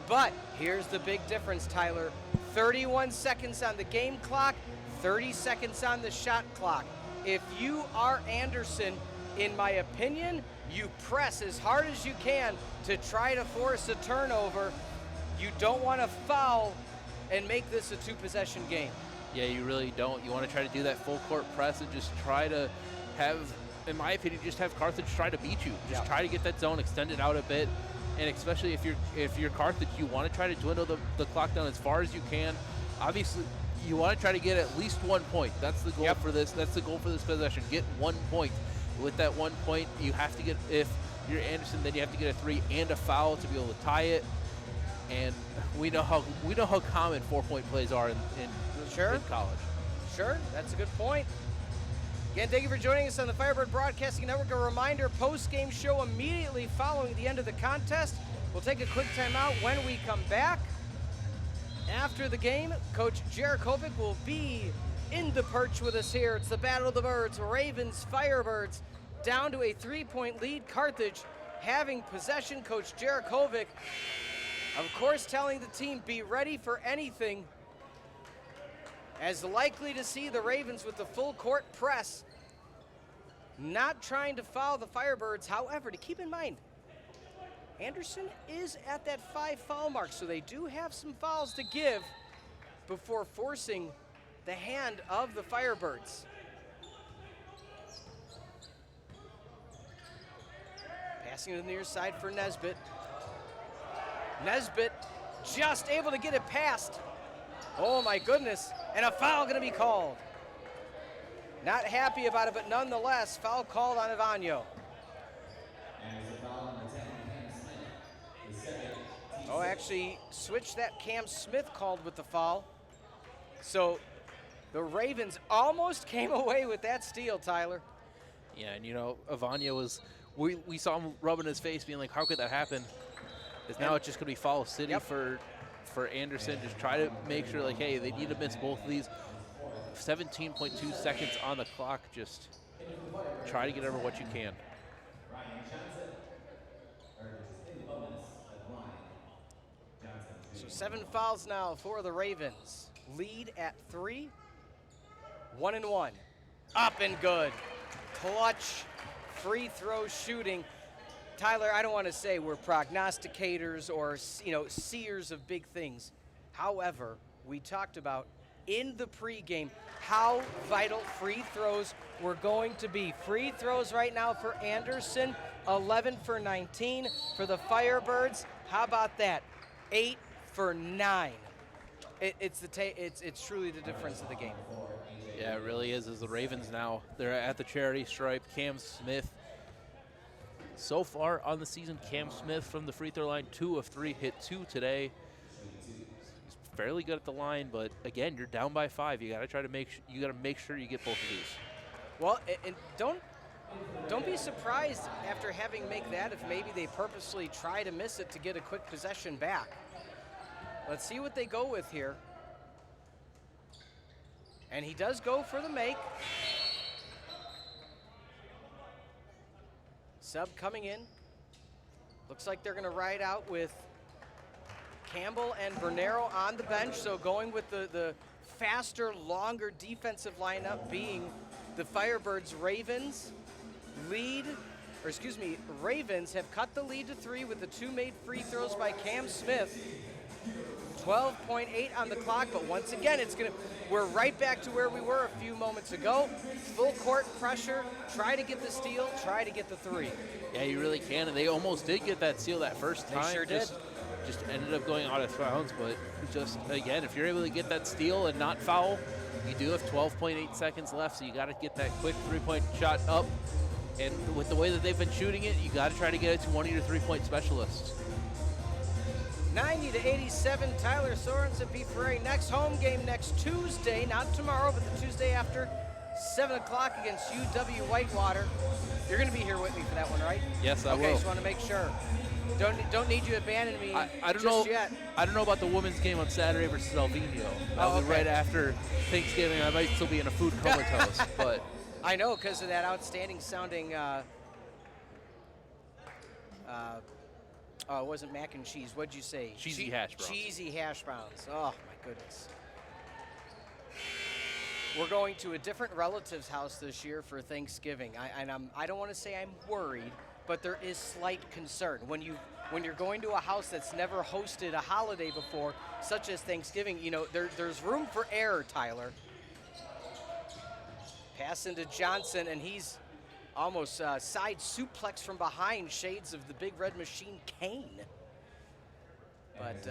But here's the big difference, Tyler. 31 seconds on the game clock, 30 seconds on the shot clock. If you are Anderson, in my opinion, you press as hard as you can to try to force a turnover. You don't want to foul and make this a 2-possession game. Yeah, you really don't. You want to try to do that full court press and just try to have, in my opinion, just have Carthage try to beat you. Just try to get that zone extended out a bit. And especially if you're Carthage, you want to try to dwindle the clock down as far as you can. Obviously, you want to try to get at least 1 point. That's the goal for this. That's the goal for this possession. Get 1 point. With that 1 point, you have to get, if you're Anderson, then you have to get a 3 and a foul to be able to tie it. And we know how common 4-point plays are in college. Sure, that's a good point. Again, thank you for joining us on the Firebird Broadcasting Network. A reminder, post-game show immediately following the end of the contest. We'll take a quick timeout. When we come back, after the game, Coach Jarakovic will be in the perch with us here. It's the Battle of the Birds, Ravens, Firebirds, down to a 3-point lead. Carthage having possession. Coach Jarakovic, of course, telling the team, be ready for anything, as likely to see the Ravens with the full court press, not trying to foul the Firebirds. However, to keep in mind, Anderson is at that 5 foul mark, so they do have some fouls to give before forcing the hand of the Firebirds. Passing to the near side for Nesbitt. Nesbitt just able to get it past. Oh my goodness, and a foul gonna be called. Not happy about it, but nonetheless, foul called on Avagno. And it's a foul on the 10, Cam Smith, the second, Oh, actually switched that. Cam Smith called with the foul. So the Ravens almost came away with that steal, Tyler. Yeah, and Avanya was, we saw him rubbing his face being like, how could that happen? Because now it's just going to be follow city for Anderson. Just try to make sure, like, hey, they need to miss both of these. 17.2 seconds on the clock. Just try to get over what you can. So 7 fouls now for the Ravens. Lead at 3. 1-1. Up and good. Clutch free throw shooting. Tyler, I don't want to say we're prognosticators or, seers of big things. However, we talked about in the pregame how vital free throws were going to be. Free throws right now for Anderson, 11 for 19. For the Firebirds, how about that? 8 for 9. It's truly the difference of the game. Yeah, it really is. As the Ravens now, they're at the charity stripe. Cam Smith. So far on the season, Cam Smith from the free throw line, 2 of 3, hit 2 today. He's fairly good at the line, but again, you're down by 5. You got to try to make sure you get both of these. Well, and don't be surprised after having make that if maybe they purposely try to miss it to get a quick possession back. Let's see what they go with here. And he does go for the make. Sub coming in. Looks like they're going to ride out with Campbell and Bernero on the bench. So going with the faster, longer defensive lineup being the Firebirds. Ravens have cut the lead to 3 with the 2 made free throws by Cam Smith. 12.8 on the clock, but once again, we're right back to where we were a few moments ago. Full court pressure, try to get the steal, try to get the 3. Yeah, you really can, and they almost did get that steal that first time. They sure did. Just ended up going out of bounds, but just, again, if you're able to get that steal and not foul, you do have 12.8 seconds left, so you got to get that quick 3-point shot up, and with the way that they've been shooting it, you got to try to get it to one of your 3-point specialists. 90-87, Tylor Sorensen beat Ferreri. Next home game next Tuesday, not tomorrow, but the Tuesday after, 7 o'clock against UW Whitewater. You're going to be here with me for that one, right? Yes, I will. Okay, just want to make sure. Don't need you to abandon me I don't just know, yet. I don't know about the women's game on Saturday versus Alvino. That'll be right after Thanksgiving. I might still be in a food comatose, but I know because of that outstanding sounding. It wasn't mac and cheese. What'd you say? Cheesy hash browns. Cheesy hash browns. Oh my goodness. We're going to a different relative's house this year for Thanksgiving. I don't want to say I'm worried, but there is slight concern when you're going to a house that's never hosted a holiday before, such as Thanksgiving. There's room for error, Tyler. Pass into Johnson, and he's almost side suplex from behind, shades of the Big Red Machine Kane. But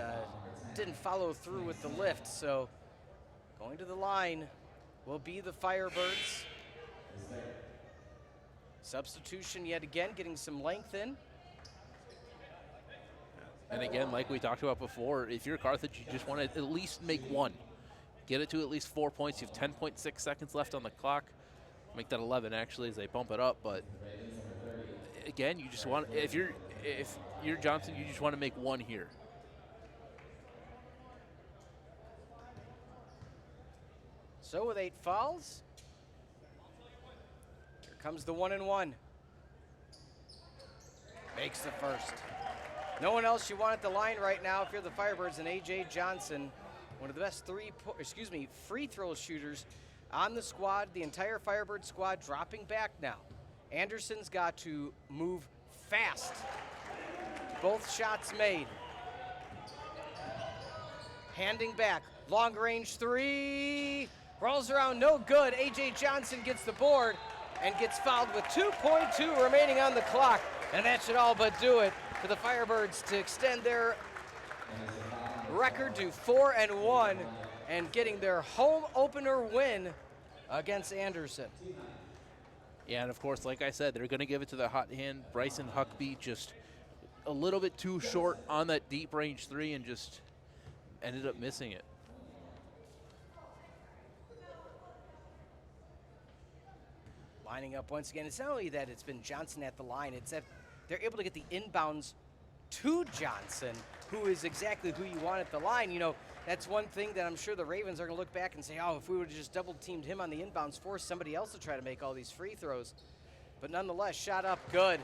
didn't follow through with the lift, so going to the line will be the Firebirds. Substitution yet again, getting some length in. And again, like we talked about before, if you're Carthage, you just want to at least make one. Get it to at least 4 points. You have 10.6 seconds left on the clock. Make that 11 actually as they bump it up. But again, you just want, if you're Johnson, you just want to make one here. So with 8 fouls, here comes the 1-and-1. Makes the first. No one else you want at the line right now if you're the Firebirds, and A.J. Johnson, one of the best free throw shooters on the squad. The entire Firebird squad dropping back now. Anderson's got to move fast. Both shots made. Handing back. Long range 3. Rolls around, no good. A.J. Johnson gets the board and gets fouled with 2.2 remaining on the clock. And that should all but do it for the Firebirds to extend their record to 4-1 and getting their home opener win against Anderson. Yeah, and of course, like I said, they're going to give it to the hot hand. Bryson Huckabee just a little bit too short on that deep range three and just ended up missing it. Lining up once again. It's not only that it's been Johnson at the line, it's that they're able to get the inbounds to Johnson, who is exactly who you want at the line. You know, that's one thing that I'm sure the Ravens are going to look back and say, oh, if we would have just double-teamed him on the inbounds, force somebody else to try to make all these free throws. But nonetheless, shot up good.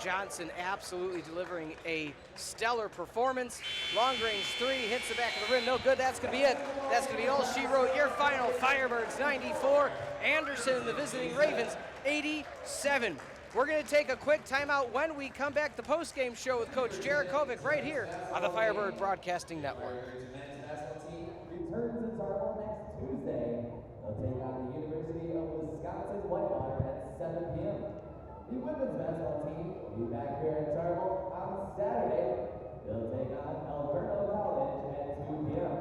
Johnson absolutely delivering a stellar performance. Long-range three, hits the back of the rim. No good. That's going to be it. That's going to be all she wrote. Your final, Firebirds 94, Anderson, the visiting Ravens, 87. We're going to take a quick timeout. When we come back, the post-game show with Coach Jarakovic right here on the Firebird Broadcasting Network. The men's basketball team returns in Tarble next Tuesday. They'll take on the University of Wisconsin-Whitewater at 7 p.m. The women's basketball team will be back here in Tarble on Saturday. They'll take on Alberto College at 2 p.m.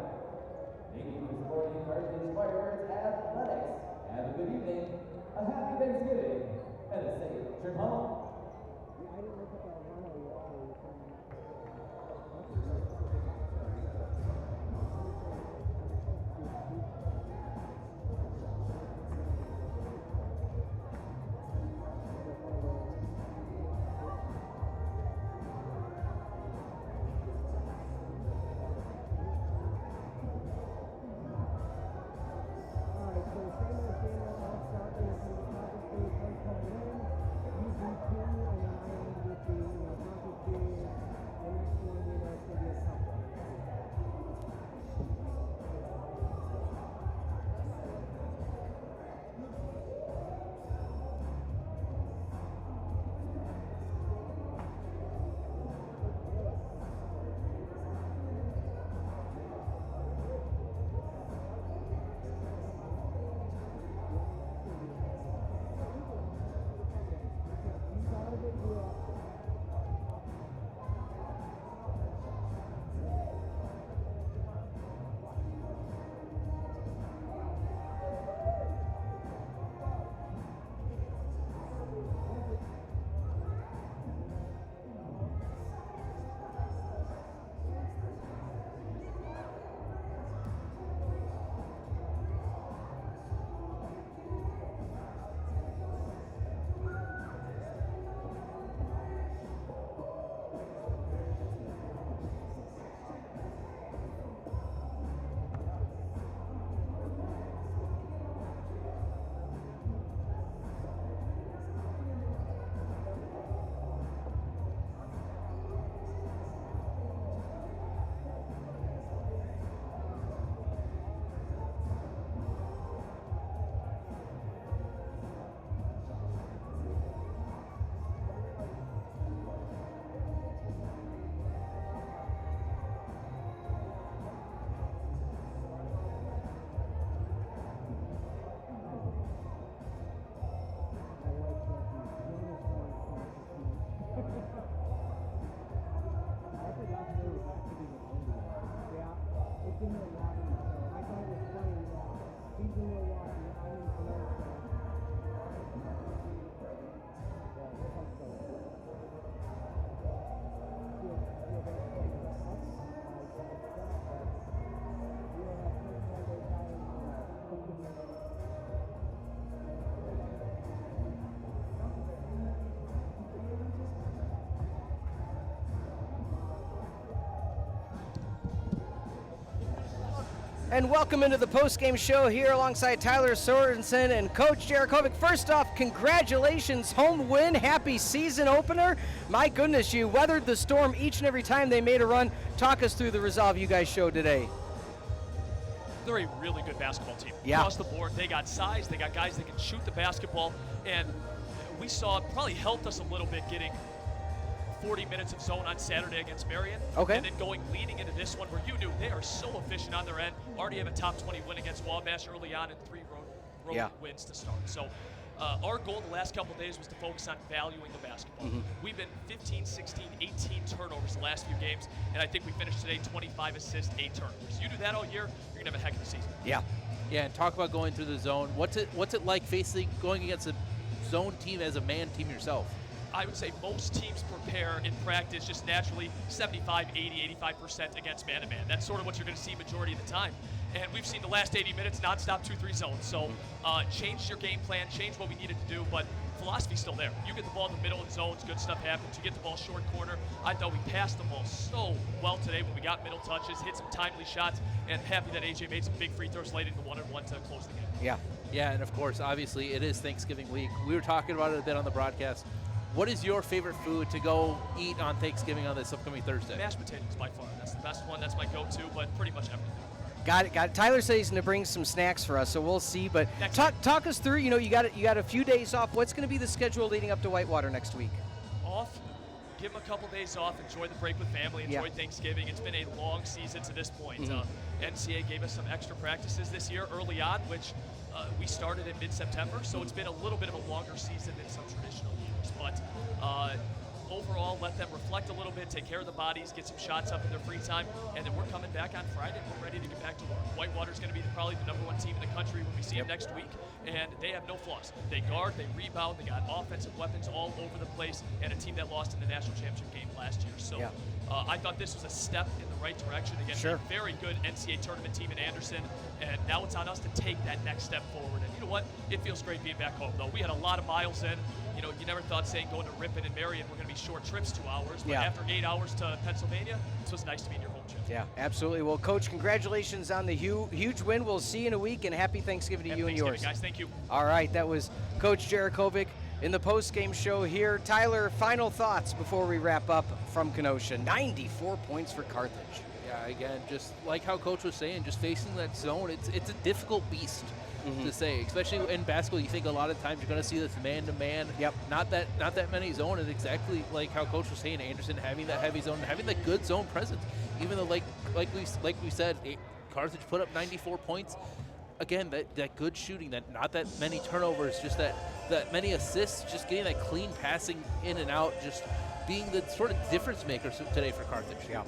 Thank you for supporting Carthage Firebirds Athletics. Have a good evening, a happy Thanksgiving, and a safe trip home. And welcome into the post-game show here alongside Tylor Sorensen and Coach Jarakovic. First off, congratulations, home win, happy season opener. My goodness, you weathered the storm each and every time they made a run. Talk us through the resolve you guys showed today. They're a really good basketball team Yeah. across the board. They got size, they got guys that can shoot the basketball, and we saw it probably helped us a little bit getting 40 minutes of zone on Saturday against Marion. Okay. And then leading into this one where you knew they are so efficient on their end. Already have a top 20 win against Wabash early on and 3 road wins to start. So our goal the last couple of days was to focus on valuing the basketball. We've been 15, 16, 18 turnovers the last few games, and I think we finished today 25 assists, 8 turnovers. You do that all year, you're going to have a heck of a season. Yeah. Yeah, and talk about going through the zone. What's it like going against a zone team as a man team yourself? I would say most teams prepare in practice just naturally 75, 80, 85% against man-to-man. That's sort of what you're going to see majority of the time. And we've seen the last 80 minutes nonstop 2-3 zones. So change your game plan, change what we needed to do, but philosophy's still there. You get the ball in the middle of zones, good stuff happens. You get the ball short corner. I thought we passed the ball so well today when we got middle touches, hit some timely shots, and happy that AJ made some big free throws late in the 1-on-1 to close the game. Yeah. Yeah, and of course, obviously, it is Thanksgiving week. We were talking about it a bit on the broadcast. What is your favorite food to go eat on Thanksgiving on this upcoming Thursday? Mashed potatoes by far. That's the best one. That's my go-to, but pretty much everything. Got it. Tyler says he's going to bring some snacks for us, so we'll see. But talk us through. You got a few days off. What's going to be the schedule leading up to Whitewater next week? Off. Give them a couple days off. Enjoy the break with family. Enjoy Thanksgiving. It's been a long season to this point. NCAA gave us some extra practices this year early on, which we started in mid-September, so it's been a little bit of a longer season than some traditional years. But overall, let them reflect a little bit, take care of the bodies, get some shots up in their free time, and then we're coming back on Friday. We're ready to get back to work. Whitewater's going to be probably the #1 team in the country when we see them next week, and they have no flaws. They guard, they rebound, they got offensive weapons all over the place, and a team that lost in the national championship game last year. So I thought this was a step in the right direction against a very good NCAA tournament team in Anderson, and now it's on us to take that next step forward. And you know what? It feels great being back home, though. We had a lot of miles in. You know, you never thought saying going to Ripon and Marion were going to be short trips, 2 hours, but after 8 hours to Pennsylvania, it was nice to be in your home gym. Yeah, absolutely. Well, Coach, congratulations on the huge win. We'll see you in a week, and happy Thanksgiving to you and yours. Guys, thank you. All right, that was Coach Jarakovic in the post-game show here. Tyler, final thoughts before we wrap up from Kenosha. 94 points for Carthage. Yeah, again, just like how Coach was saying, just facing that zone, it's a difficult beast to say, especially in basketball. You think a lot of times you're going to see this man-to-man. Not that many zone, and exactly like how Coach was saying, Anderson having that heavy zone, having that good zone presence. Even though, like we said, Carthage put up 94 points. Again, that good shooting, that not that many turnovers, just that many assists, just getting that clean passing in and out, just being the sort of difference maker today for Carthage. Yeah.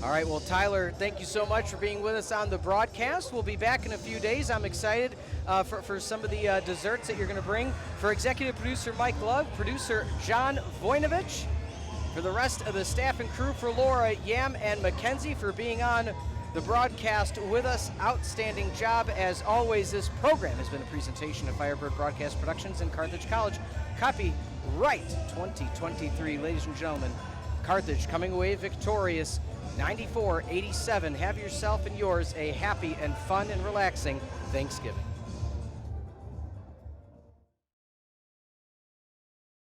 All right, well, Tyler, thank you so much for being with us on the broadcast. We'll be back in a few days. I'm excited for some of the desserts that you're going to bring. For executive producer Mike Love, producer John Voinovich, for the rest of the staff and crew, for Laura, Yam, and Mackenzie for being on the broadcast with us. Outstanding job. As always, this program has been a presentation of Firebird Broadcast Productions in Carthage College. Copyright 2023, ladies and gentlemen. Carthage coming away victorious, 94-87. Have yourself and yours a happy and fun and relaxing Thanksgiving.